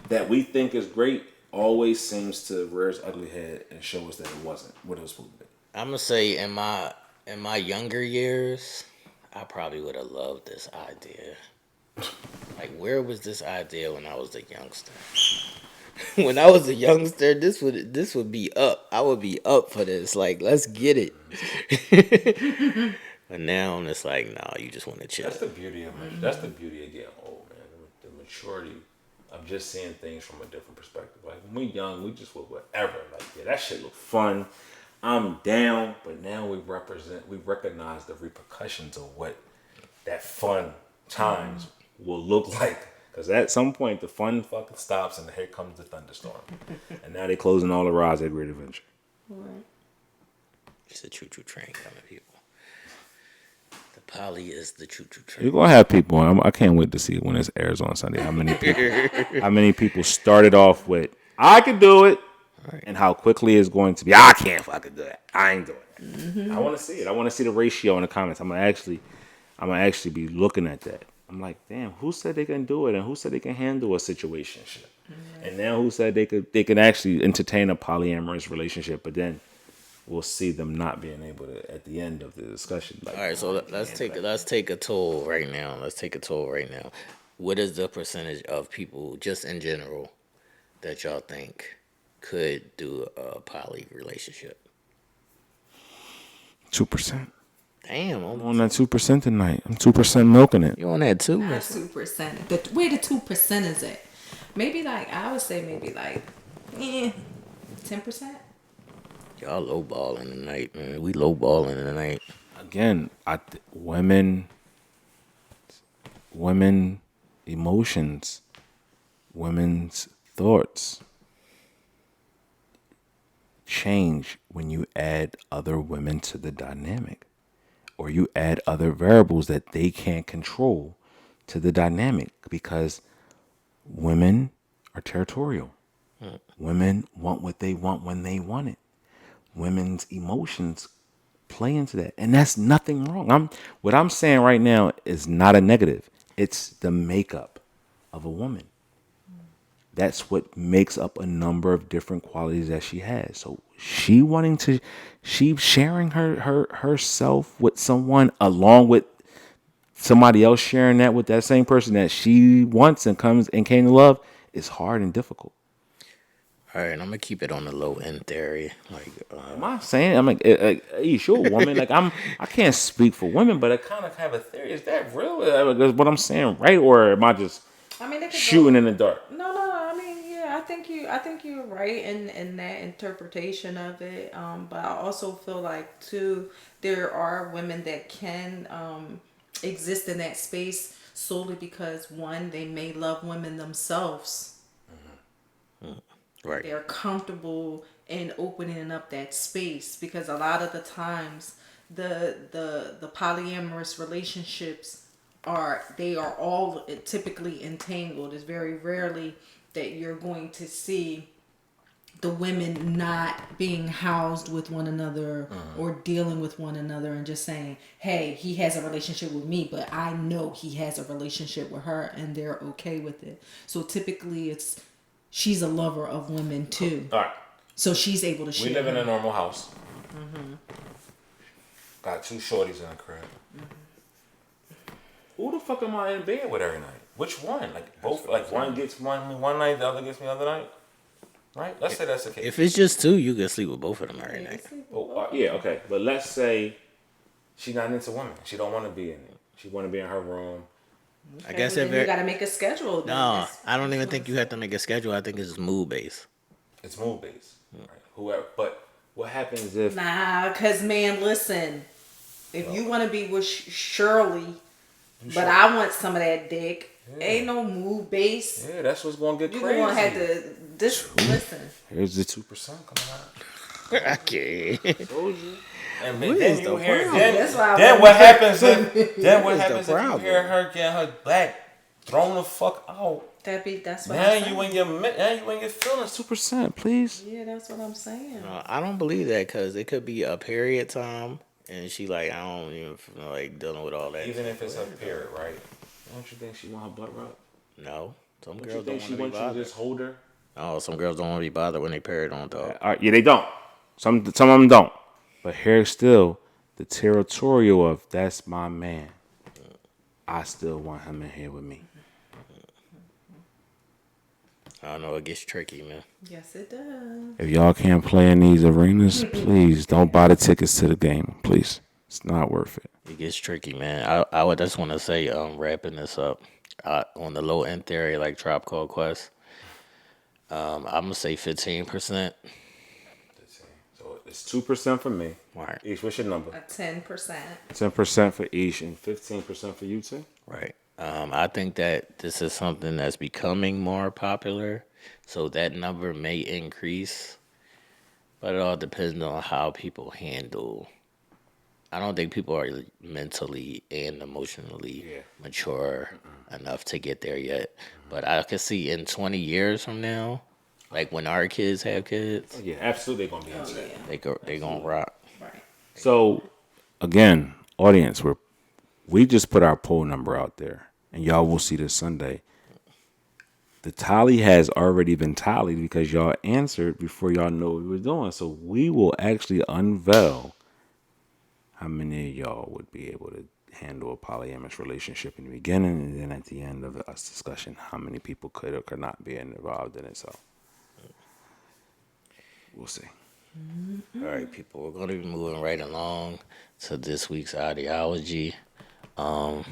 that we think is great always seems to rear its ugly head and show us that it wasn't what it was supposed to be. I'm gonna say in my younger years, I probably would have loved this idea. Like, where was this idea when I was a youngster? When I was a youngster, this would be up. I would be up for this. Like, let's get it. But now I'm just like, nah, you just want to chill. That's the beauty of that's the beauty of getting old, man. The maturity of just seeing things from a different perspective. Like when we young, we just would whatever. Like, yeah, that shit look fun. I'm down, but now we recognize the repercussions of what that fun times will look like. Because at some point, the fun fucking stops, and here comes the thunderstorm. And now they're closing all the rides at Great Adventure. Right. It's a choo-choo train coming, people. The Poly is the choo-choo train. You're gonna have people. I can't wait to see when it airs on Sunday. How many people started off with "I can do it," Right. and how quickly it's going to be. I can't fucking do it. I ain't doing it. Mm-hmm. I want to see it. I want to see the ratio in the comments. I'm gonna actually be looking at that. I'm like, damn, who said they can do it, and who said they can handle a situationship, and now who said they could actually entertain a polyamorous relationship, but then we'll see them not being able to at the end of the discussion. Like, All right, so let's take a toll right now. Let's take a toll right now. What is the percentage of people, just in general, that y'all think could do a poly relationship? 2%. Damn, I'm on that 2% tonight. I'm 2% milking it. you on that too? Not 2%. Where the 2% is at? Maybe like I would say maybe like 10%. Y'all low balling tonight, man. We low balling tonight. Again, women emotions, women's thoughts change when you add other women to the dynamic, or you add other variables that they can't control to the dynamic, because women are territorial. Women want what they want when they want it. Women's emotions play into that, and that's nothing wrong. What I'm saying right now is not a negative. It's the makeup of a woman. That's what makes up a number of different qualities that she has. So she's sharing herself with someone, along with somebody else sharing that with that same person that she wants and came to love, is hard and difficult. All right, I'm gonna keep it on the low end theory. Like, Am I saying? I'm like, you sure, woman? Like, I can't speak for women, but I kind of have a theory. Is that real? Is what I'm saying right, or am I just I mean, shooting in the dark? No. I mean, yeah, I think you're right in that interpretation of it. But I also feel like too, there are women that can exist in that space solely because one, they may love women themselves. right. They're comfortable in opening up that space, because a lot of the times the polyamorous relationships are all typically entangled. It's very rarely that you're going to see the women not being housed with one another or dealing with one another and just saying, hey, he has a relationship with me, but I know he has a relationship with her, and they're okay with it. So typically she's a lover of women too. All right. So she's able to share. We live in a normal house. Got 2 shorties in the crib. Who the fuck am I in bed with every night? Which one? Like both? Like one gets one night, the other gets me the other night? Right? Let's say that's the case. If it's just 2, you can sleep with both of them every night. Yeah, okay. But let's say she's not into women. She don't want to be in it. She want to be in her room. I guess if you got to make a schedule. No, I don't even think you have to make a schedule. I think it's mood based. It's mood based. Right? Whoever. But what happens if... Nah, because, man, listen. If you want to be with Shirley, but I want some of that dick, ain't no mood base. Yeah, that's what's going to get crazy. You're going to have to... Listen. Here's the 2% coming out. I can't. Told you. And What then is you the hear... problem? Then, That's why then what happens if... Then what What is the happens if you problem? hear her getting her back thrown the fuck out. That's what Now I'm you in saying. your now you in your feelings. 2%, please. Yeah, that's what I'm saying. No, I don't believe that because it could be a period time, and she like I don't even feel like dealing with all that. Even if it's her period, right? Don't you think she want her butt rubbed? No, some Don't you girls don't think want she to be wants you to bothered. just hold her? Oh, some girls don't want to be bothered when they period on top. Yeah, they don't. Some of them don't. But here's still the territorial of that's my man. I still want him in here with me. I don't know. It gets tricky, man. Yes, it does. If y'all can't play in these arenas, please don't buy the tickets to the game. Please, it's not worth it. It gets tricky, man. I would just want to say, wrapping this up, on the low end theory, like Trop Call Quest, I'm gonna say 15%. So it's 2% for me. Right, Each, what's your number? A 10%. 10% for each and 15% for you two. right. I think that this is something that's becoming more popular, so that number may increase, but it all depends on how people handle. I don't think people are mentally and emotionally Yeah. mature enough to get there yet. But I could see in 20 years from now, like when our kids have Oh kids, yeah, absolutely gonna be Oh, into that. yeah. they gonna rock. Right. So again, audience, we just put our poll number out there, and y'all will see this Sunday. The tally has already been tallied because y'all answered before y'all know what we were doing. So we will actually unveil how many of y'all would be able to handle a polyamorous relationship in the beginning, and then at the end of us discussion, how many people could or could not be involved in it. So we'll see. All right, people, we're gonna be moving right along to this week's ideology. Um,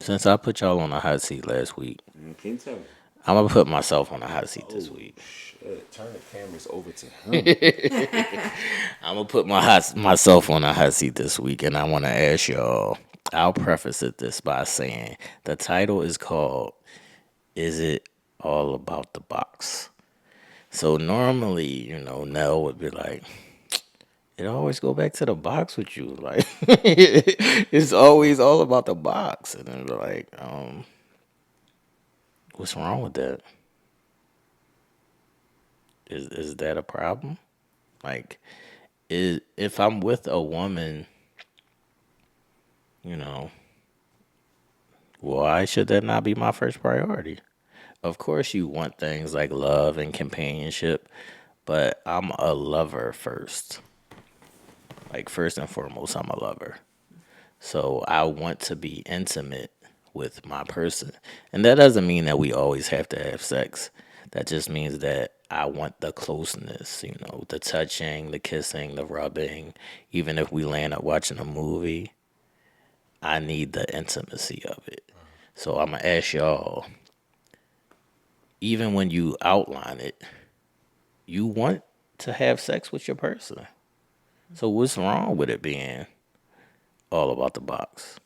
since I put y'all on the hot seat last week, Can you tell me? I'm gonna put myself on the hot seat this week. Shit, turn the cameras over to him. I'm gonna put myself on a hot seat this week, and I want to ask y'all. I'll preface this by saying the title is called "Is It All About the Box?" So normally, Nell would be like, "It always go back to the box with you. Like, it's always all about the box." And then be like, "What's wrong with that? Is that a problem? Like, if I'm with a woman, you know." Why should that not be my first priority? Of course, you want things like love and companionship, but I'm a lover first. Like, first and foremost, I'm a lover. So I want to be intimate with my person. And that doesn't mean that we always have to have sex. That just means that I want the closeness, the touching, the kissing, the rubbing. Even if we land up watching a movie, I need the intimacy of it. So I'm going to ask y'all, even when you outline it, you want to have sex with your person. So what's wrong with it being all about the box?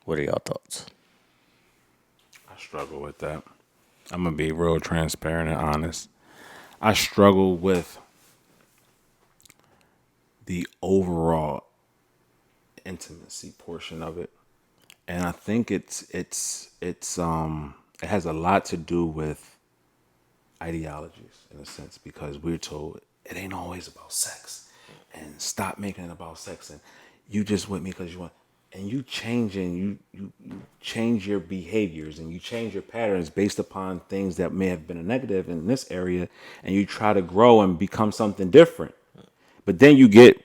What are y'all thoughts? I struggle with that. I'm gonna be real transparent and honest. I struggle with the overall intimacy portion of it, and I think it has a lot to do with ideologies in a sense because we're told it ain't always about sex, and stop making it about sex, and you just with me because you want, and you change your behaviors and you change your patterns based upon things that may have been a negative in this area, and you try to grow and become something different. But then you get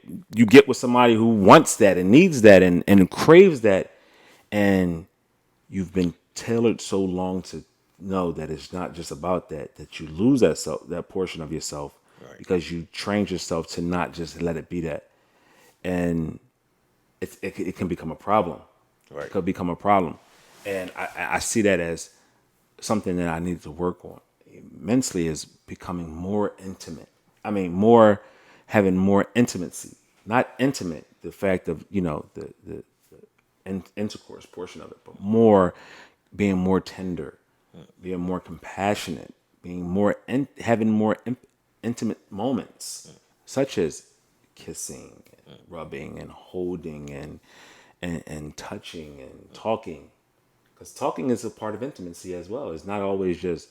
with somebody who wants that and needs that and craves that, and you've been tailored so long to know that it's not just about that you lose that portion of yourself Right. because you trained yourself to not just let it be that, and it can become a problem. It Right. could become a problem, and I see that as something that I need to work on immensely is becoming more intimate. I mean, more having more intimacy, not intimate. The fact of the intercourse portion of it, but more being more tender, being more compassionate, being having more intimate moments, such as kissing, and rubbing, and holding, and touching and talking. Because talking is a part of intimacy as well. It's not always just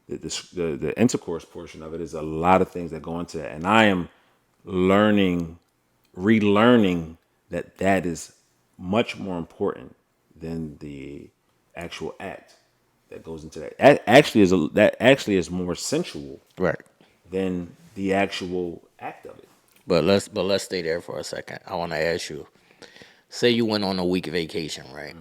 the intercourse portion of it. Is a lot of things that go into it, and I am learning, relearning that is much more important than the actual act that goes into that. That actually is more sensual Right. than the actual act of it. But let's stay there for a second. I want to ask you. Say you went on a week vacation, right?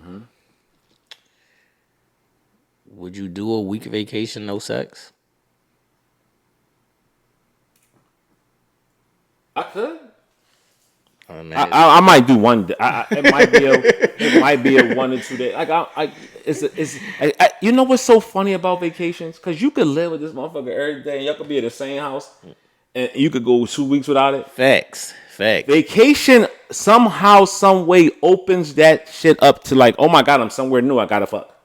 Would you do a week vacation no sex? I could. Oh, man, I might do one day. It might be a 1 or 2 day. Like you know what's so funny about vacations? Because you could live with this motherfucker every day, and y'all could be at the same house, and you could go 2 weeks without it. facts. Vacation somehow, some way opens that shit up to like, oh my god, I'm somewhere new. I gotta fuck.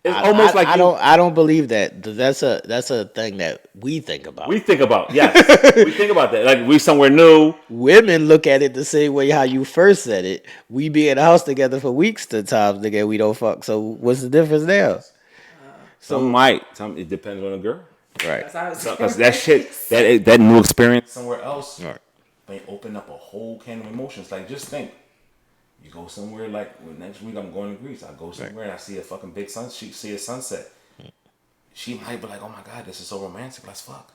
It's almost like I don't believe that. That's a thing that we think about. we think about. Yes, we think about that. Like we somewhere new. Women look at it the same way how you first said it. We be in the house together for weeks to times, nigga. We don't fuck. So what's the difference there? Some might. Some it depends on the girl. Right. That's how I was Because that shit, that new experience somewhere else, Right. may open up a whole can of emotions. Like, just think, you go somewhere like next week I'm going to Greece. I go somewhere and I see a fucking big sun. She see a sunset. She might be like, "Oh my god, this is so romantic. Let's fuck."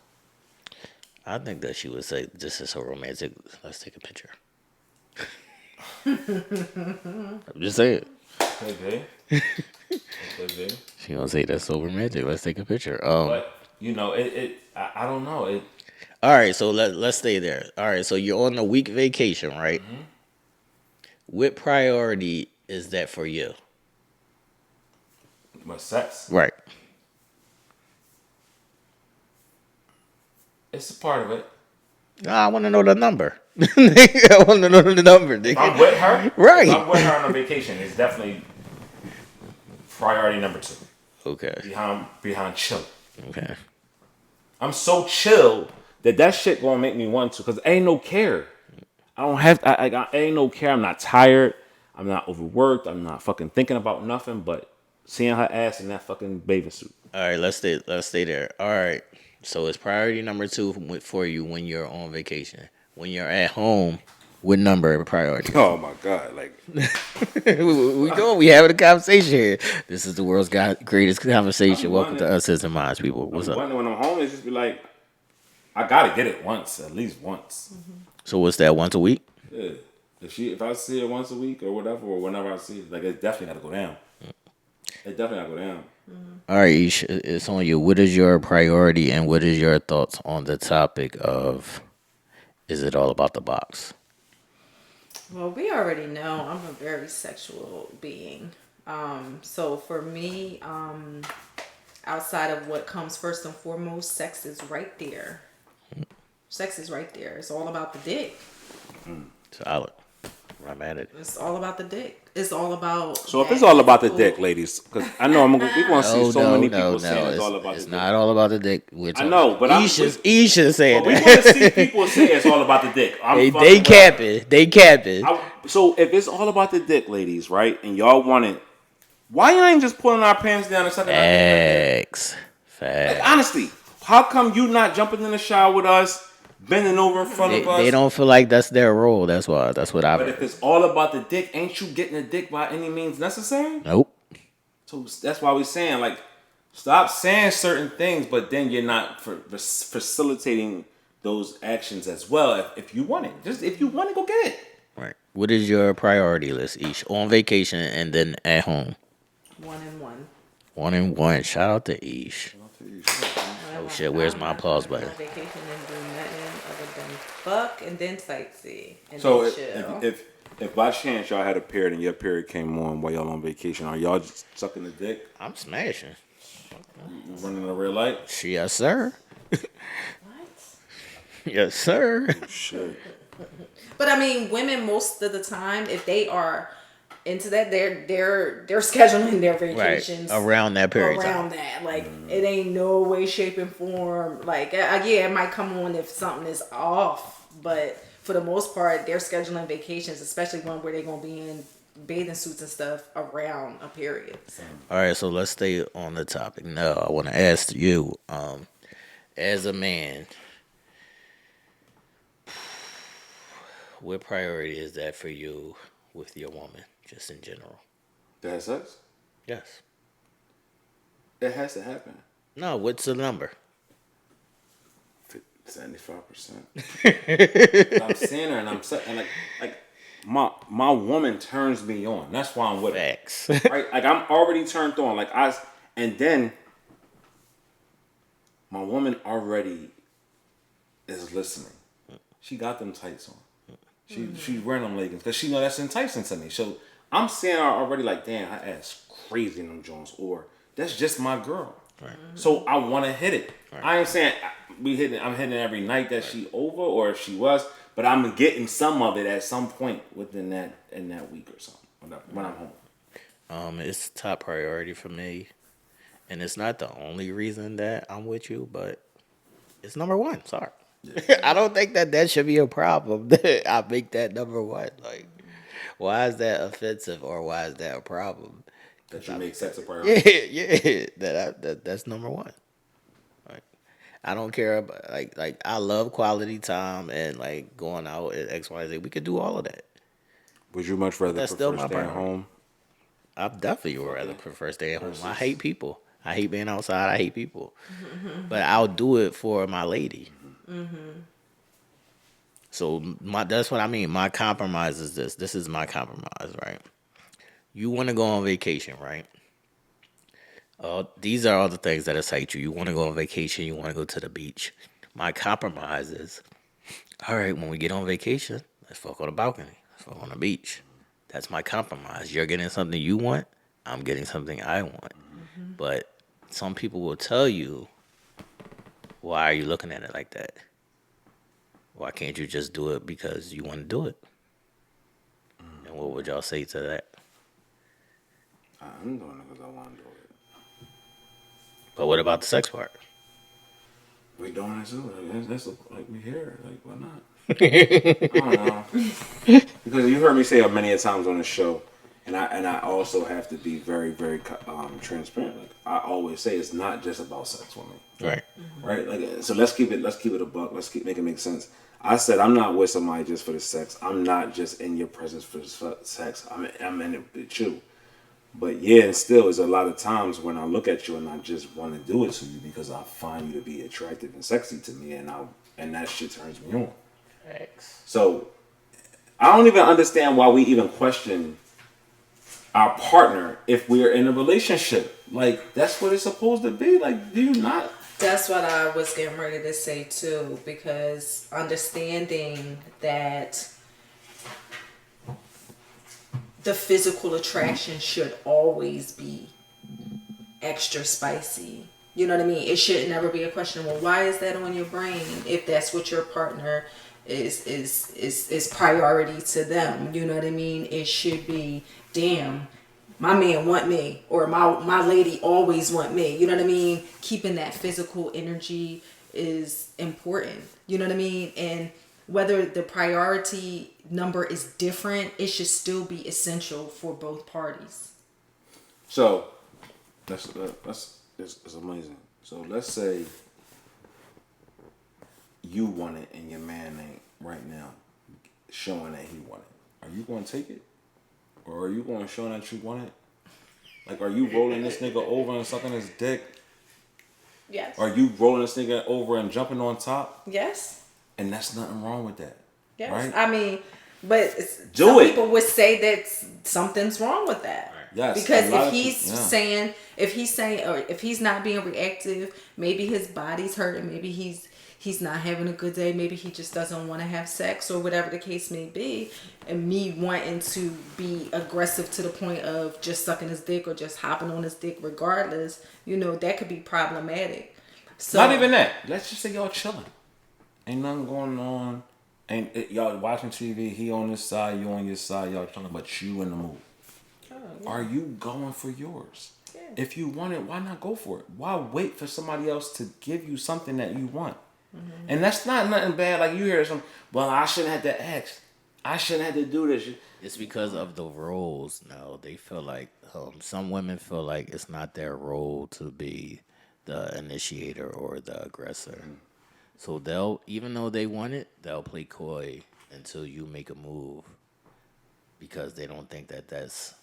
I think that she would say, "This is so romantic. Let's take a picture." I'm just saying. Okay. Okay. She gonna say that's so romantic. Let's take a picture. But you know, I don't know. All right, so let's stay there. All right, so you're on a week vacation, right? What priority is that for you? My sex. Right. It's a part of it. Nah, I want to know the number. I want to know the number. If I'm with her, Right. If I'm with her on a vacation, it's definitely priority number 2. Okay. Behind chill. Okay. I'm so chill that shit gonna make me want to, cause ain't no care. I don't have. I ain't no care. I'm not tired. I'm not overworked. I'm not fucking thinking about nothing but seeing her ass in that fucking bathing suit. All right, let's stay there. All right. So it's priority number 2 for you when you're on vacation. When you're at home, what number priority? Oh my god! Like we having a conversation here. This is the world's greatest conversation. I'm Welcome to wondering- Uncensored Minds, people. What's up? when I'm home, it's just be like, I gotta get it once, at least once. So what's that? Once a week? Yeah. If I see her once a week or whatever, or whenever I see it, like it's definitely gotta go down. It definitely gotta go down. All right, Ish, it's on you. What is your priority and what is your thoughts on the topic of is it all about the box? Well, we already know I'm a very sexual being. So for me, outside of what comes first and foremost, sex is right there. Sex is right there. It's all about the dick. Solid. I'm at it. It's all about the dick. It's all about. So if it's all about the dick, ladies, because I know we gonna see so many people saying it's all about It's the not dick. all about the dick. I know, but Isha saying we that. want to see people say it's all about the dick. They capping. They capping. So if it's all about the dick, ladies, right, and y'all want it, why y'all ain't just pulling our pants down and sucking our dick? Facts. Like, honestly, how come you not jumping in the shower with us, bending over in front of us? They don't feel like that's their role. That's why. That's what I've But heard. if it's all about the dick, ain't you getting the dick by any means necessary? Nope. So that's why we're saying, like, stop saying certain things, but then you're not facilitating those actions as well. If you want it, just if you want it, go get it. Right. What is your priority list, Ish? On vacation and then at home? 1 and 1. 1 and 1. Shout out to Ish. Oh shit, where's my applause button? On vacation and do nothing other than fuck and then sightsee and So then chill. if by chance y'all had a period and your period came on while y'all on vacation, are y'all just sucking the dick? I'm smashing. You running a red light? Yes, sir. What? Yes, sir. Shit. But I mean, women most of the time, if they are into that, they're scheduling their vacations Around that period. around that. Like it ain't no way, shape, and form. Like yeah, it might come on if something is off, but for the most part, they're scheduling vacations, especially one where they're gonna be in bathing suits and stuff around a period. So. All right, so let's stay on the topic. No, I want to ask you, as a man, what priority is that for you with your woman, just in general? To have sex, Yes. it has to happen. No, what's the number? 75%. I'm seeing her and I'm and like my woman turns me on. That's why I'm with her. Facts. Right? Like I'm already turned on. And then my woman already is listening. She got them tights on. She's wearing them leggings because she know that's enticing to me. So I'm seeing her already like, damn, her ass crazy in them Jones, or that's just my girl. Right. So I want to hit it. Right. I ain't saying I'm hitting it every night that she over or if she was, but I'm getting some of it at some point within that week or something when I'm home. It's top priority for me, and it's not the only reason that I'm with you, but it's number one. Sorry. I don't think that should be a problem. I make that number one. Like, why is that offensive or why is that a problem? That you make sex a priority. Yeah. That's number one. Like, I don't care about like I love quality time and like going out at XYZ. We could do all of that. Would you much rather That's still prefer my staying priority. home? I definitely would rather Okay. prefer staying home. I Versus- hate people. I hate being outside. I hate people. But I'll do it for my lady. So that's what I mean. My compromise is this. This is my compromise, right? You want to go on vacation, right? These are all the things that excite you. You want to go on vacation. You want to go to the beach. My compromise is, all right, when we get on vacation, let's fuck on the balcony. Let's fuck on the beach. That's my compromise. You're getting something you want. I'm getting something I want. But some people will tell you, why are you looking at it like that? Why can't you just do it because you want to do it? And what would y'all say to that? I'm doing it because I want to do it. But what about the sex part? We doing it too. That's like we here. Like why not? I don't know. Because you heard me say it many a times on the show, and I also have to be very very transparent. Like I always say, it's not just about sex with me, Right. right? Like so, let's keep it a buck. Let's make it make sense. I said I'm not with somebody just for the sex. I'm not just in your presence for the sex. I'm in it with you. But yeah, and still, there's a lot of times when I look at you and I just want to do it to you because I find you to be attractive and sexy to me, and that shit turns me on. Facts. So I don't even understand why we even question our partner if we're in a relationship. Like that's what it's supposed to be. Like, do you not? That's what I was getting ready to say too, because understanding that the physical attraction should always be extra spicy. You know what I mean? It should never be a question. Well, why is that on your brain? If that's what your partner is priority to them, you know what I mean? It should be, damn, my man want me, or my lady always want me. You know what I mean? Keeping that physical energy is important. You know what I mean? And whether the priority number is different, it should still be essential for both parties. So that's it's amazing. So let's say you want it and your man ain't right now showing that he want it. Are you going to take it, or are you going to show that you want it? Like, are you rolling this nigga over and sucking his dick? Yes. Are you rolling this nigga over and jumping on top? Yes. And that's nothing wrong with that. Yes. Right? I mean, but Do some it. people would say that something's wrong with that. Yes, Because a lot if of he's people- yeah. saying, or if he's not being reactive, maybe his body's hurting, maybe he's not having a good day, maybe he just doesn't want to have sex, or whatever the case may be, and me wanting to be aggressive to the point of just sucking his dick or just hopping on his dick regardless, that could be problematic. So Not even that. Let's just say y'all chilling. Ain't nothing going on. Y'all watching TV, he on this side, you on your side, y'all chilling, but you in the mood. Are you going for yours? Yeah. If you want it, why not go for it? Why wait for somebody else to give you something that you want? And that's not nothing bad. Like you hear some, well, I shouldn't have to ask. I shouldn't have to do this. It's because of the roles now. They feel like some women feel like it's not their role to be the initiator or the aggressor. So they'll, even though they want it, they'll play coy until you make a move because they don't think that that's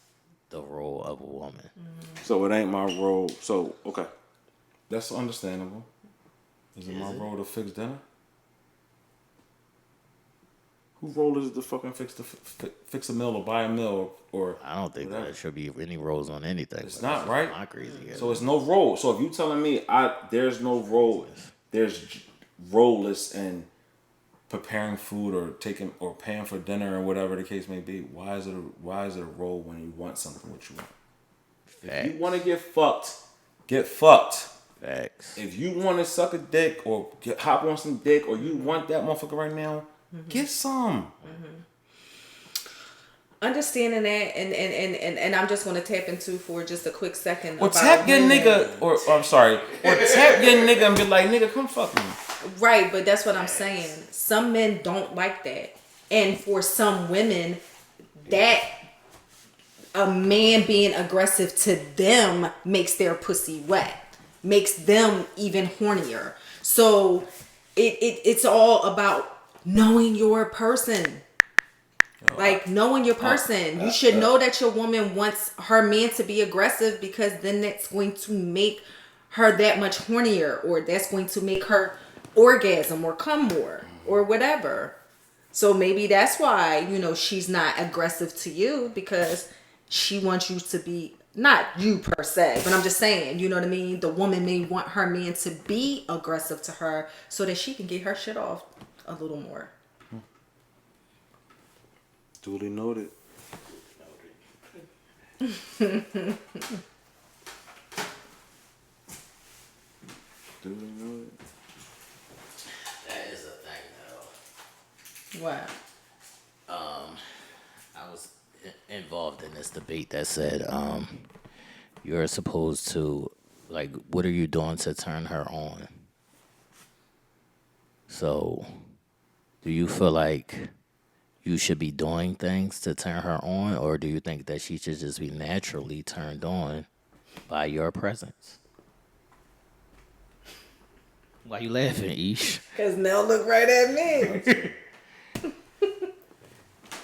the role of a woman. So it ain't my role. So okay, that's understandable. Is it Is my it? role to fix dinner? Whose role is it to fucking fix a meal or buy a meal or I don't think whatever? that there should be any roles on anything. It's but that's not just right. my crazy head. So it's no role. So if you telling me there's no role, there's roleless in preparing food or taking or paying for dinner or whatever the case may be. Why is it a role when you want something what you want? Facts. If you want to get fucked, get fucked. Facts. If you want to suck a dick or hop on some dick or you want that motherfucker right now, get some. Understanding that, and I'm just going to tap into for just a quick second. Or about tap your women. nigga, or I'm sorry, or tap your nigga and be like, nigga, come fuck me. Right, but that's what I'm saying. Some men don't like that. And for some women, that a man being aggressive to them makes their pussy wet, makes them even hornier. So it's all about knowing your person. Like knowing your person. You should know that your woman wants her man to be aggressive because then that's going to make her that much hornier, or that's going to make her orgasm or come more or whatever. So maybe that's why, she's not aggressive to you, because she wants you to be, not you per se, but I'm just saying, you know what I mean? The woman may want her man to be aggressive to her so that she can get her shit off a little more. Duly noted. Duly noted. That is a thing, though. What? I was involved in this debate that said you're supposed to, like, what are you doing to turn her on? So, do you feel like you should be doing things to turn her on, or do you think that she should just be naturally turned on by your presence? Why you laughing, Ish? Because Nell looked right at me.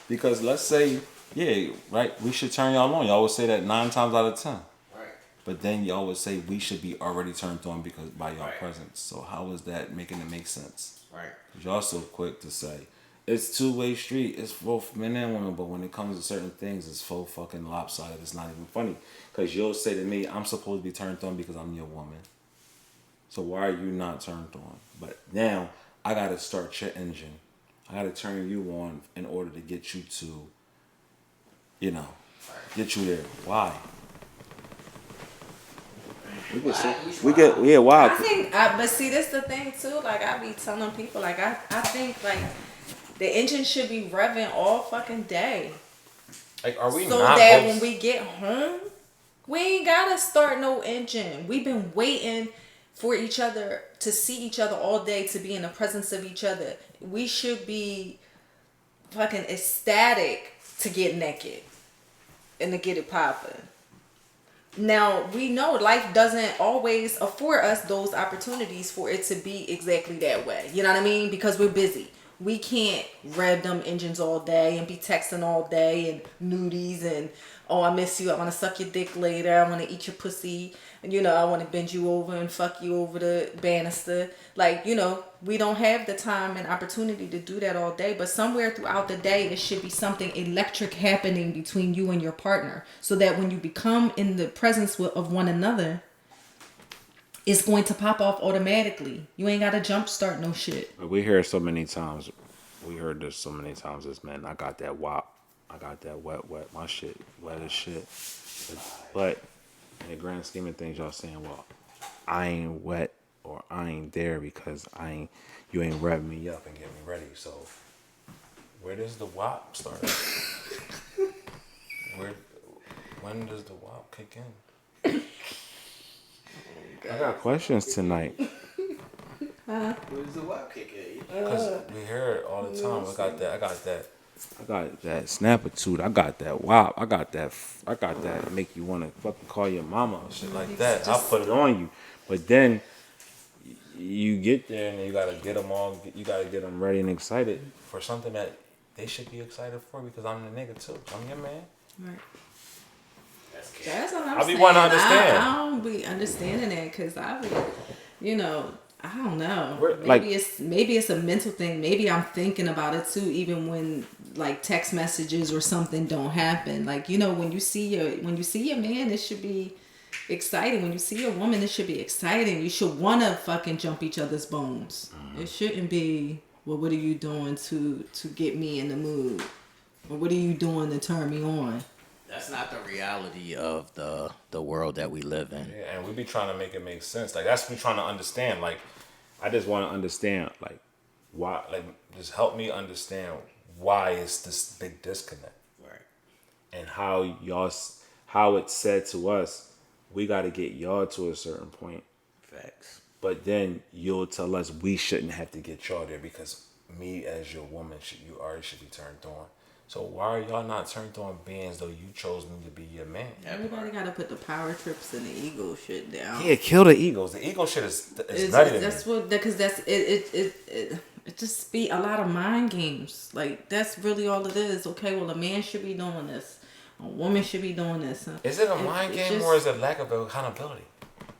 Because let's say, yeah, right, we should turn y'all on. Y'all would say that 9 times out of 10. Right. But then y'all would say we should be already turned on because by y'all Right. presence. So how is that making it make sense? Right. Y'all so quick to say it's two-way street. It's both men and women. But when it comes to certain things, it's so fucking lopsided. It's not even funny. Because you'll say to me, I'm supposed to be turned on because I'm your woman. So why are you not turned on? But now I got to start your engine. I got to turn you on in order to get you to, get you there. Why? Why? I think, but see, this the thing too. Like I be telling people, like I think like the engine should be revving all fucking day, Like, are we so not that both- when we get home, we ain't gotta start no engine. We've been waiting for each other to see each other all day, to be in the presence of each other. We should be fucking ecstatic to get naked and to get it popping. Now, we know life doesn't always afford us those opportunities for it to be exactly that way. You know what I mean? Because we're busy. We can't rev them engines all day and be texting all day and nudies and, oh, I miss you. I want to suck your dick later. I want to eat your pussy. And, I want to bend you over and fuck you over the banister. Like, we don't have the time and opportunity to do that all day. But somewhere throughout the day, there should be something electric happening between you and your partner. So that when you become in the presence of one another, it's going to pop off automatically. You ain't got to jump start no shit. We hear it so many times. We heard this so many times as men. I got that wop. I got that wet. My shit wet as shit. But in the grand scheme of things, y'all saying, well, I ain't wet or I ain't there because you ain't revving me up and get me ready. So where does the wop start? When does the wop kick in? I got questions tonight. Where's the WAP kick at? Because we hear it all the time. I got that I got that snappitude. I got that wop. I got that. I got that make you want to fucking call your mama and shit like It's that. I'll just put it on you. But then you get there and you gotta get them all. You gotta get them ready and excited for something that they should be excited for because I'm the nigga too. I'm your man. right. That's cap. That's what I'm I be saying. wanting to understand. I don't be understanding that because I be, you know, I don't know. We're, like, Maybe it's a mental thing. Maybe I'm thinking about it too, even when like text messages or something don't happen. Like when you see your man, it should be exciting. When you see a woman, it should be exciting. You should want to fucking jump each other's bones. It shouldn't be. Well, what are you doing to get me in the mood? Or what are you doing to turn me on? That's not the reality of the world that we live in. yeah, and we be trying to make it make sense. Like that's what we trying to understand. Like I just want to understand. Like why? Like just help me understand why is this big disconnect Right. and how how it's said to us. We got to get y'all to a certain point. Facts. But then you'll tell us we shouldn't have to get y'all there because me as your woman, you already should be turned on. So why are y'all not turned on being as though you chose me to be your man? Everybody gotta put the power trips and the ego shit down. Yeah, kill the egos. The ego shit is nutty to me. That's what because that's it just be a lot of mind games. Like that's really all it is. Okay, well a man should be doing this, a woman should be doing this. Is it a mind game or is it lack of accountability?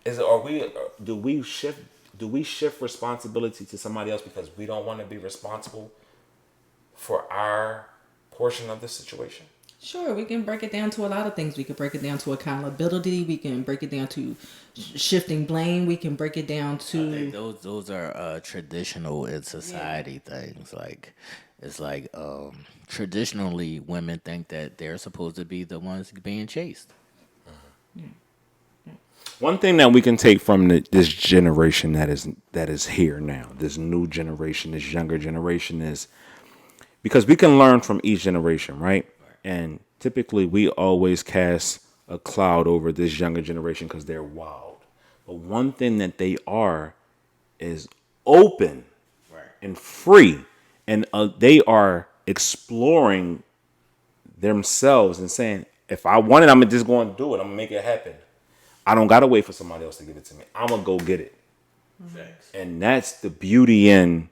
Is it are we do we shift responsibility to somebody else because we don't want to be responsible for our portion of the situation? Sure, we can break it down to a lot of things. We can break it down to accountability. We can break it down to shifting blame. We can break it down I think to those are traditional in society things. Like it's like traditionally women think that they're supposed to be the ones being chased. One thing that we can take from this generation that is here now, this new generation, this younger generation is because we can learn from each generation, right? And typically we always cast a cloud over this younger generation because they're wild. But one thing that they are is open Right. and free, and they are exploring themselves and saying, if I want it, I'm just going to do it. I'm gonna make it happen. I don't gotta wait for somebody else to give it to me. I'm gonna go get it, Facts. and that's the beauty in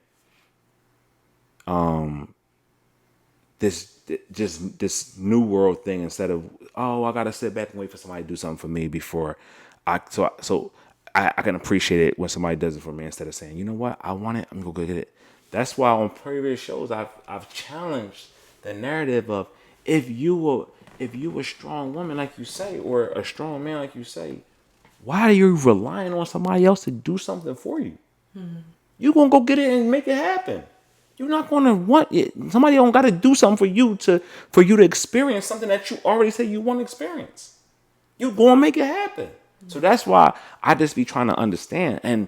this just this new world thing. Instead of I gotta sit back and wait for somebody to do something for me before I can appreciate it when somebody does it for me instead of saying, you know what, I want it, I'm gonna go get it. That's why on previous shows I've challenged the narrative of if you a strong woman like you say or a strong man like you say, why are you relying on somebody else to do something for you? You gonna go get it and make it happen. You're not gonna want it. Somebody don't gotta do something for you to experience something that you already said you want to experience. You gonna make it happen. So that's why I just be trying to understand and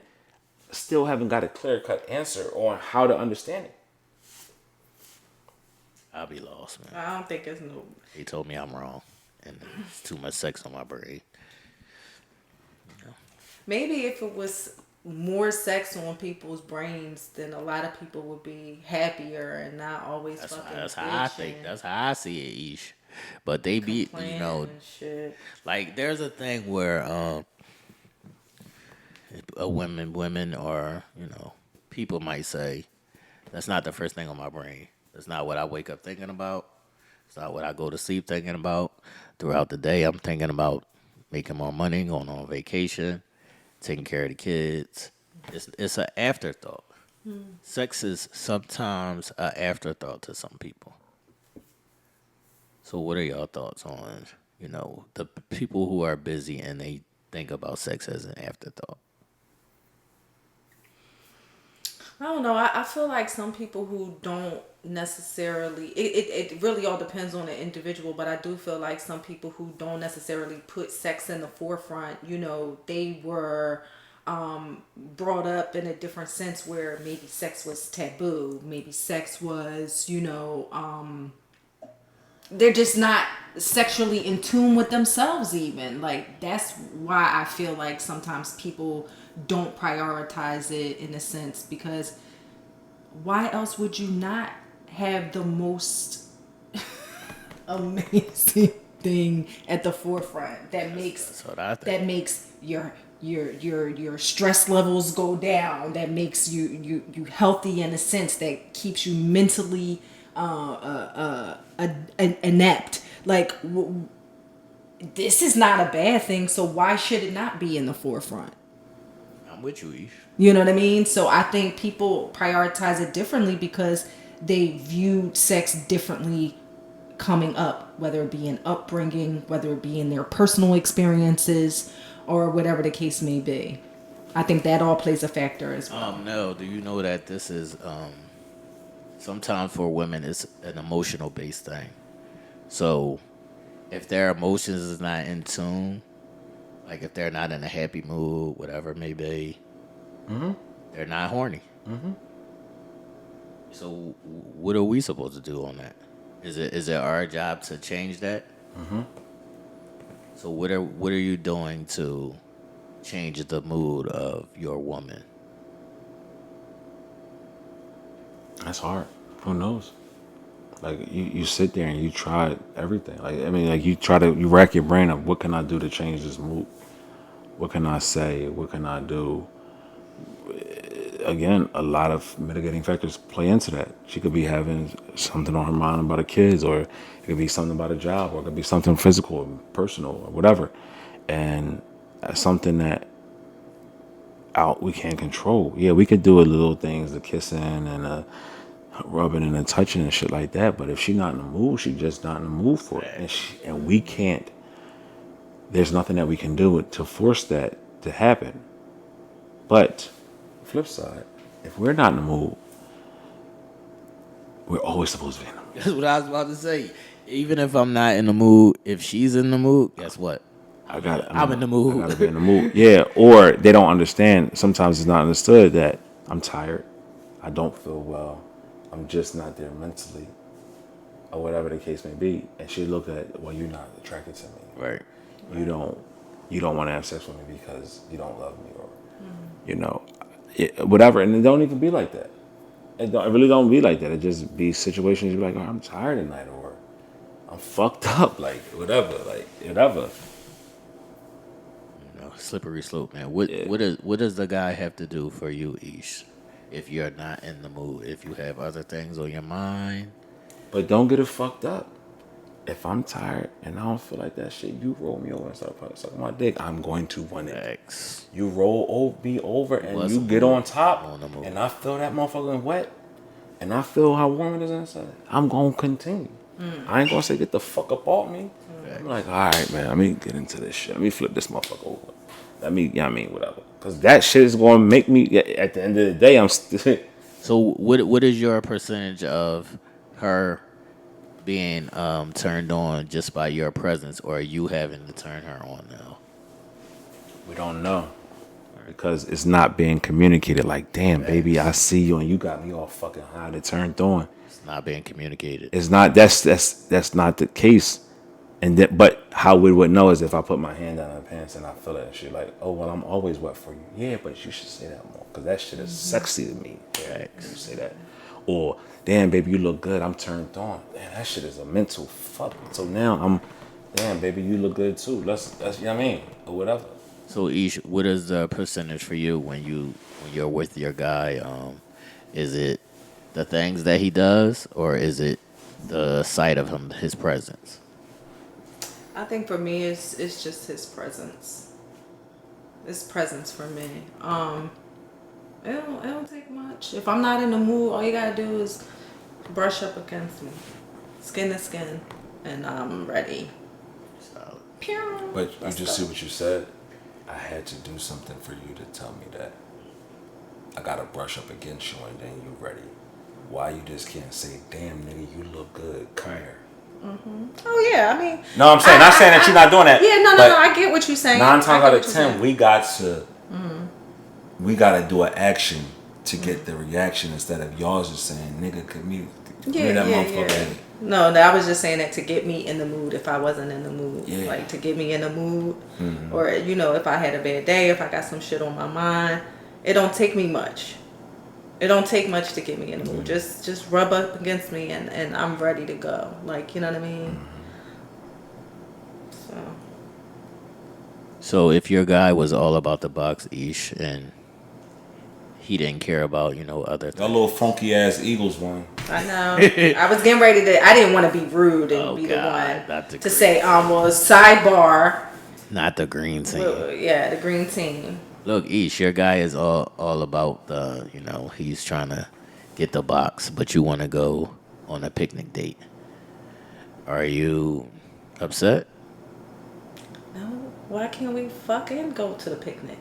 still haven't got a clear cut answer on how to understand it. I'll be lost, man. I don't think it's no. He told me I'm wrong, and it's too much sex on my brain. Maybe if it was more sex on people's brains, then a lot of people would be happier and not always fucking That's how I think. That's how I see it, Ish. But they be, complaining and shit. like there's a thing where women or people might say that's not the first thing on my brain. That's not what I wake up thinking about. It's not what I go to sleep thinking about. Throughout the day, I'm thinking about making more money, going on vacation, taking care of the kids. It's an afterthought. Sex is sometimes an afterthought to some people. So, what are your thoughts on the people who are busy and they think about sex as an afterthought? I don't know. I feel like some people who don't necessarily, it really all depends on the individual, but I do feel like some people who don't necessarily put sex in the forefront, they were brought up in a different sense where maybe sex was taboo. Maybe sex was, they're just not sexually in tune with themselves even. Like that's why I feel like sometimes people don't prioritize it in a sense because why else would you not have the most amazing thing at the forefront that That's what I think. that makes your stress levels go down, that makes you healthy in a sense, that keeps you mentally inept. Like this is not a bad thing, so why should it not be in the forefront? I'm with you, Ish. You know what I mean? So I think people prioritize it differently because they viewed sex differently coming up, whether it be in upbringing, whether it be in their personal experiences, or whatever the case may be. I think that all plays a factor as well. No, do you know that this is sometimes for women it's an emotional based thing. So if their emotions is not in tune, like if they're not in a happy mood, whatever it may be, they're not horny. So what are we supposed to do on that? Is it our job to change that? So what are you doing to change the mood of your woman? That's hard. Who knows? Like you sit there and you try everything. Like I mean, like you rack your brain up. What can I do to change this mood? What can I say? What can I do? Again, a lot of mitigating factors play into that. She could be having something on her mind about her kids, or it could be something about a job, or it could be something physical or personal or whatever. And that's something that out we can't control. Yeah, we could do a little things, the kissing and the rubbing and the touching and shit like that. But if she's not in the mood, she's just not in the mood for it, and we can't. There's nothing that we can do to force that to happen. But flip side, if we're not in the mood, we're always supposed to be in the mood. That's what I was about to say. Even if I'm not in the mood, if she's in the mood, guess what? I'm in the I gotta be in mood. the mood. Yeah, or they don't understand. Sometimes it's not understood that I'm tired. I don't feel well. I'm just not there mentally, or whatever the case may be. And she look at, well, you're not attracted to me. Right. You don't, you don't want to have sex with me because you don't love me, or you know, whatever. And it don't even be like that. It really don't be like that. It just be situations you're like, oh, I'm tired tonight, or I'm fucked up, like whatever. No, slippery slope, man. What does the guy have to do for you, Ish? If you're not in the mood, if you have other things on your mind, But don't get it fucked up. If I'm tired and I don't feel like that shit, you roll me over and start sucking my dick, I'm going to want it. X. You roll me over and What's you the get mood? on top, On the mood. and I feel that motherfucker wet, and I feel how warm it is inside. I'm gonna continue. I ain't gonna say get the fuck up off me. I'm like, all right, man. Let me get into this shit. Let me flip this motherfucker over. Whatever. Cause that shit is gonna make me. At the end of the day, I'm still. So what is your percentage of her being turned on just by your presence, or you having to turn her on now? We don't know. Because it's not being communicated. Like, damn, baby, I see you and you got me all fucking high to turned on. It's not being communicated. It's not. That's not the case. And that, but how we would know is if I put my hand down her pants and I feel it, and she's like, "Oh well, I'm always wet for you." Yeah, but you should say that more because that shit is sexy to me. Yeah, you say that. Or, damn, baby, you look good. I'm turned on. Man, that shit is a mental fuck. So now damn, baby, you look good too. Let's you know what I mean, or whatever. So Ish, what is the percentage for you when you're with your guy? Is it the things that he does, or is it the sight of him, his presence? I think for me, it's just his presence. His presence for me. It don't take much. If I'm not in the mood, all you gotta do is brush up against me, skin to skin, and I'm ready. So, Pew. But you Let's just go. see what you said. I had to do something for you to tell me that I gotta brush up against you and then you ready. Why you just can't say, damn nigga, you look good, come here. Oh yeah, I mean. No, I'm saying, not saying that you're not doing that. Yeah, no, but I get what you're saying. 9 times I get out what of you're 10, saying. we gotta do an action to get the reaction instead of y'all just saying, nigga, give me that motherfucker. Yeah. No, I was just saying that to get me in the mood if I wasn't in the mood. Yeah. Like to get me in the mood. Or, if I had a bad day, if I got some shit on my mind. It don't take me much. It don't take to get me in the mood. Just rub up against me and I'm ready to go. Like, you know what I mean? So So if your guy was all about the box, Ish, and he didn't care about other That little things. funky ass Eagles one. I know. I was getting ready to. I didn't want to be rude and Oh be the one God, not the to green say, team. well, sidebar. Not the green team. Well, yeah, the green team. Look, Ish, your guy is all about the he's trying to get the box, but you want to go on a picnic date. Are you upset? No, why can't we fucking go to the picnic?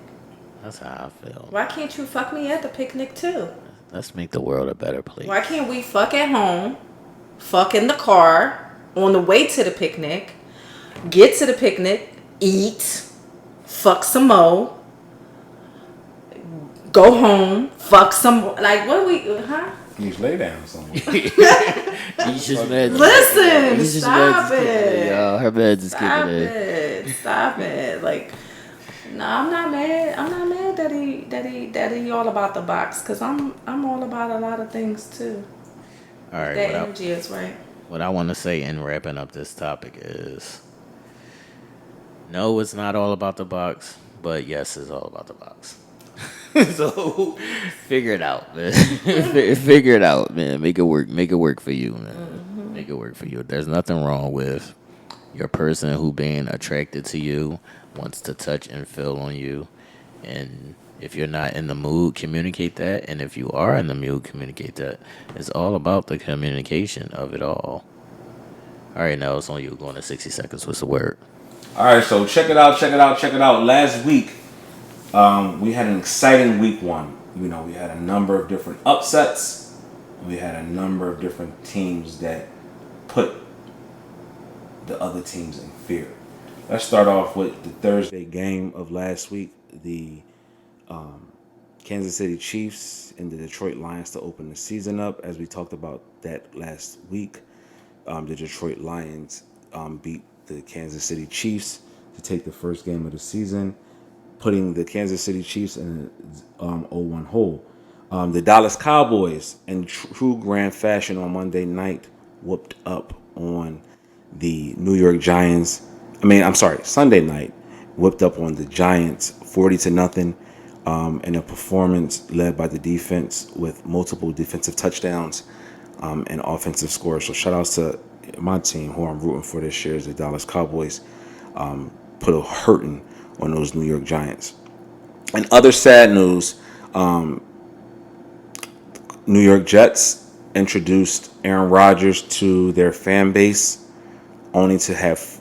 That's how I feel. Why can't you fuck me at the picnic too? Let's make the world a better Why place. can't we fuck at home, fuck in the car, on the way to the picnic, get to the picnic, eat, fuck some more, go home, fuck some, like, what we, huh? You lay down somewhere. He's just mad. Listen, He's just stop mad. it. Y'all, her meds is kicking Stop in. it. Stop it. Like, no, I'm not mad. I'm not mad that he all about the box, cause I'm all about a lot of things too. All If right, that energy is right. what I want to say in wrapping up this topic is no, it's not all about the box, but yes, it's all about the box. So figure it out, man. Figure it out, man. Make it work. Make it work for you, man. Make it work for you. There's nothing wrong with your person who being attracted to you wants to touch and feel on you, and if you're not in the mood, communicate that. And if you are in the mood, communicate that. It's all about the communication of it all. All right, now it's on you. Going to 60 seconds. What's the word? All right, so check it out, check it out, check it out. Last week, we had an exciting week one. We had a number of different upsets. We had a number of different teams that put the other teams in fear. Let's start off with the Thursday game of last week. The Kansas City Chiefs and the Detroit Lions to open the season up. As we talked about that last week, the Detroit Lions beat the Kansas City Chiefs to take the first game of the season, putting the Kansas City Chiefs in an 0-1 hole. The Dallas Cowboys, in true grand fashion on Monday night, whooped up on the New York Giants. Sunday night, whipped up on the Giants 40-0, in a performance led by the defense with multiple defensive touchdowns and offensive scores. So shout outs to my team, who I'm rooting for this year, is the Dallas Cowboys. Put a hurting on those New York Giants. And other sad news, New York Jets introduced Aaron Rodgers to their fan base, only to have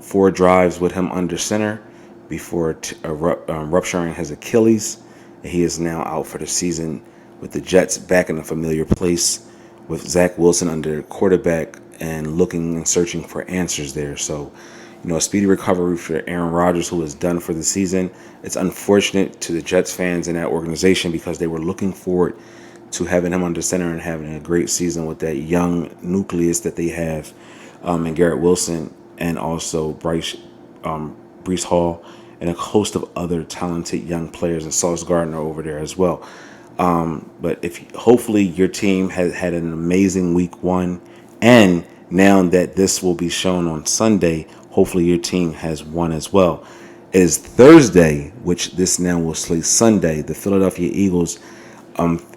4 drives with him under center before rupturing his Achilles. He is now out for the season, with the Jets back in a familiar place with Zach Wilson under quarterback and looking and searching for answers there. So, a speedy recovery for Aaron Rodgers, who is done for the season. It's unfortunate to the Jets fans in that organization because they were looking forward to having him under center and having a great season with that young nucleus that they have, and Garrett Wilson, and also Brees Hall, and a host of other talented young players, and Sauce Gardner over there as well. But hopefully your team has had an amazing week one, and now that this will be shown on Sunday, hopefully your team has won as well. It is Thursday, which this now will slate Sunday. The Philadelphia Eagles,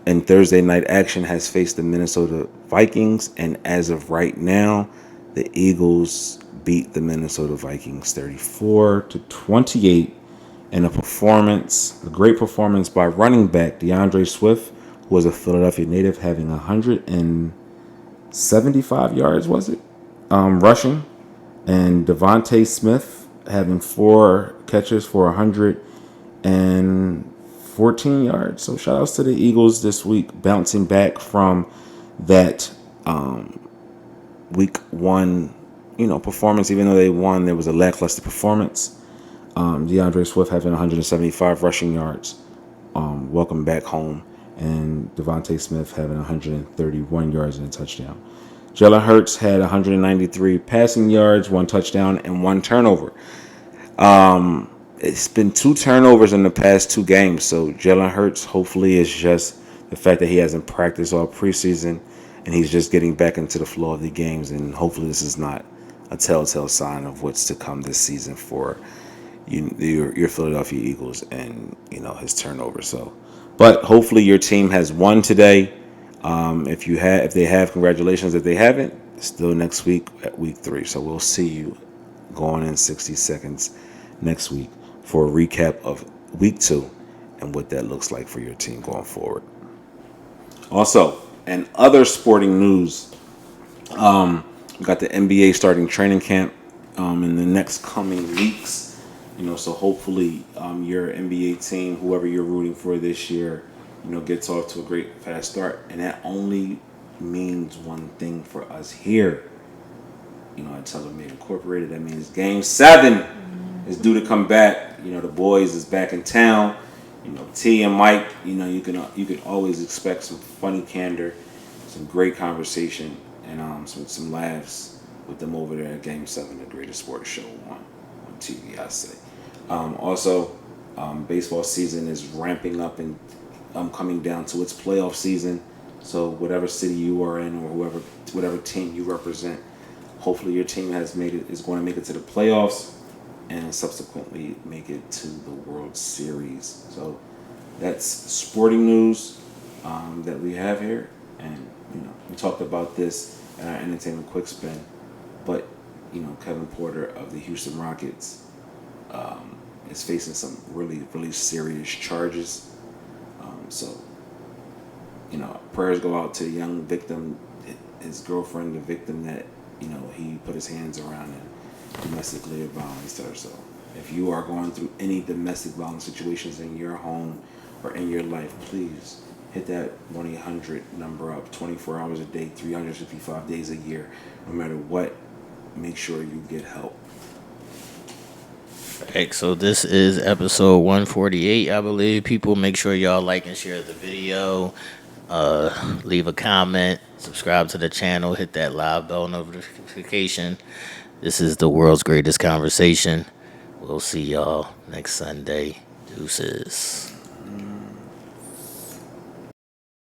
in Thursday night action, has faced the Minnesota Vikings, and as of right now, the Eagles beat the Minnesota Vikings 34-28 in a great performance by running back DeAndre Swift, who was a Philadelphia native, having 175 yards, was it? Rushing, and Devontae Smith having 4 catches for 114 yards. So shout outs to the Eagles this week, bouncing back from that week one, performance. Even though they won, there was a lackluster performance. DeAndre Swift having 175 rushing yards. Welcome back home. And Devontae Smith having 131 yards and a touchdown. Jalen Hurts had 193 passing yards, 1 touchdown, and 1 turnover. It's been 2 turnovers in the past 2 games. So Jalen Hurts, hopefully, is just the fact that he hasn't practiced all preseason and he's just getting back into the flow of the games. And hopefully this is not a telltale sign of what's to come this season for your Philadelphia Eagles and his turnover. So, but hopefully your team has won today. If they have, congratulations. If they haven't, still next week at week 3. So we'll see you going in 60 seconds next week for a recap of week 2 and what that looks like for your team going forward. Also, and other sporting news, we got the NBA starting training camp in the next coming weeks. So hopefully your NBA team, whoever you're rooting for this year, gets off to a great fast start. And that only means one thing for us here. I tell them Incorporated. That means Game 7 is due to come back. The boys is back in town. T and Mike. You can always expect some funny candor, some great conversation, and some laughs with them over there at Game 7, the greatest sports show on TV. I say. Also, baseball season is ramping up and coming down to its playoff season. So whatever city you are in, or whatever team you represent, hopefully your team is going to make it to the playoffs and subsequently make it to the World Series. So that's sporting news that we have here, and we talked about this in our entertainment quick spin, but Kevin Porter of the Houston Rockets is facing some really, really serious charges. So, prayers go out to the young victim, his girlfriend, the victim that, he put his hands around and domestically violence her. So, if you are going through any domestic violence situations in your home or in your life, please hit that 1-800 number up 24 hours a day, 355 days a year. No matter what, make sure you get help. Right, so this is episode 148, I believe. People, make sure y'all like and share the video. Leave a comment, subscribe to the channel, hit that live bell notification. This is the world's greatest conversation. We'll see y'all next Sunday. Deuces.